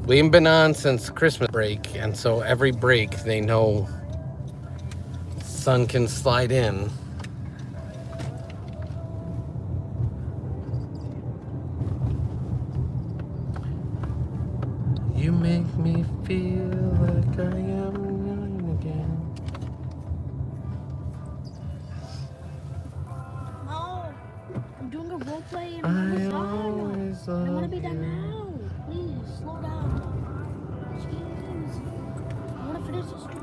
we haven't been on since Christmas break, and so every break they know sun can slide in. You make me feel like I am young again. No, I'm doing a role play and I I'm always I want to love be done you. now. Please, slow down. Jeez. I want to finish this story.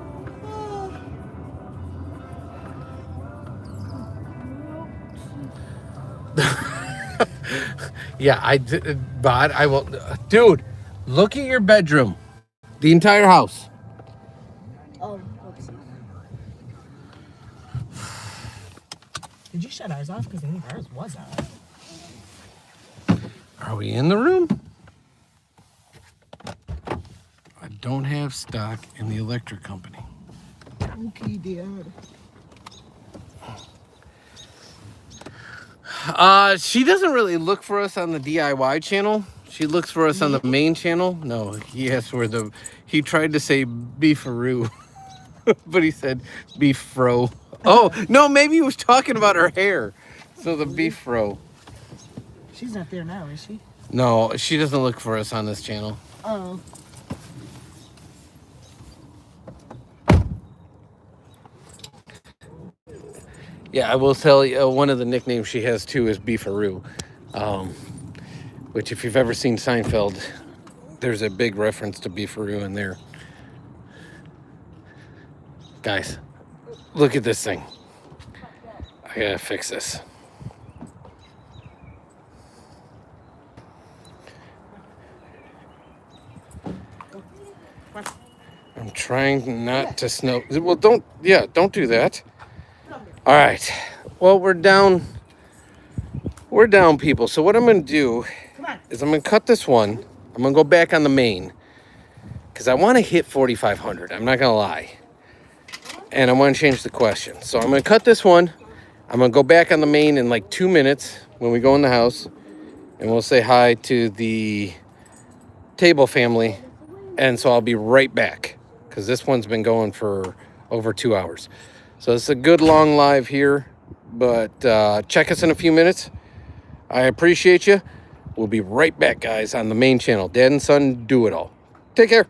Yeah, Bod, I will. Dude, look at your bedroom. The entire house. Oh, oopsie. Did you shut ours off? Because I think ours was on. Are we in the room? I don't have stock in the electric company. Okay, Dad. She doesn't really look for us on the DIY channel. She looks for us on the main channel. No, he asked where he tried to say beefaroo, but he said beef fro. Oh, no, maybe he was talking about her hair. So the beef fro. She's not there now, is she? No, she doesn't look for us on this channel. Oh. Yeah, I will tell you, one of the nicknames she has too is Beefaroo, which if you've ever seen Seinfeld, there's a big reference to Beefaroo in there. Guys, look at this thing. I gotta fix this. I'm trying not to snow. Well, don't do that. All right. Well, we're down. We're down, people. So what I'm going to do is I'm going to cut this one. I'm going to go back on the main because I want to hit 4,500. I'm not going to lie. And I want to change the question. So I'm going to cut this one. I'm going to go back on the main in like 2 minutes when we go in the house. And we'll say hi to the Table family. And so I'll be right back because this one's been going for over 2 hours. So it's a good long live here, but check us in a few minutes. I appreciate you. We'll be right back, guys, on the main channel. Dad and Son do it all. Take care.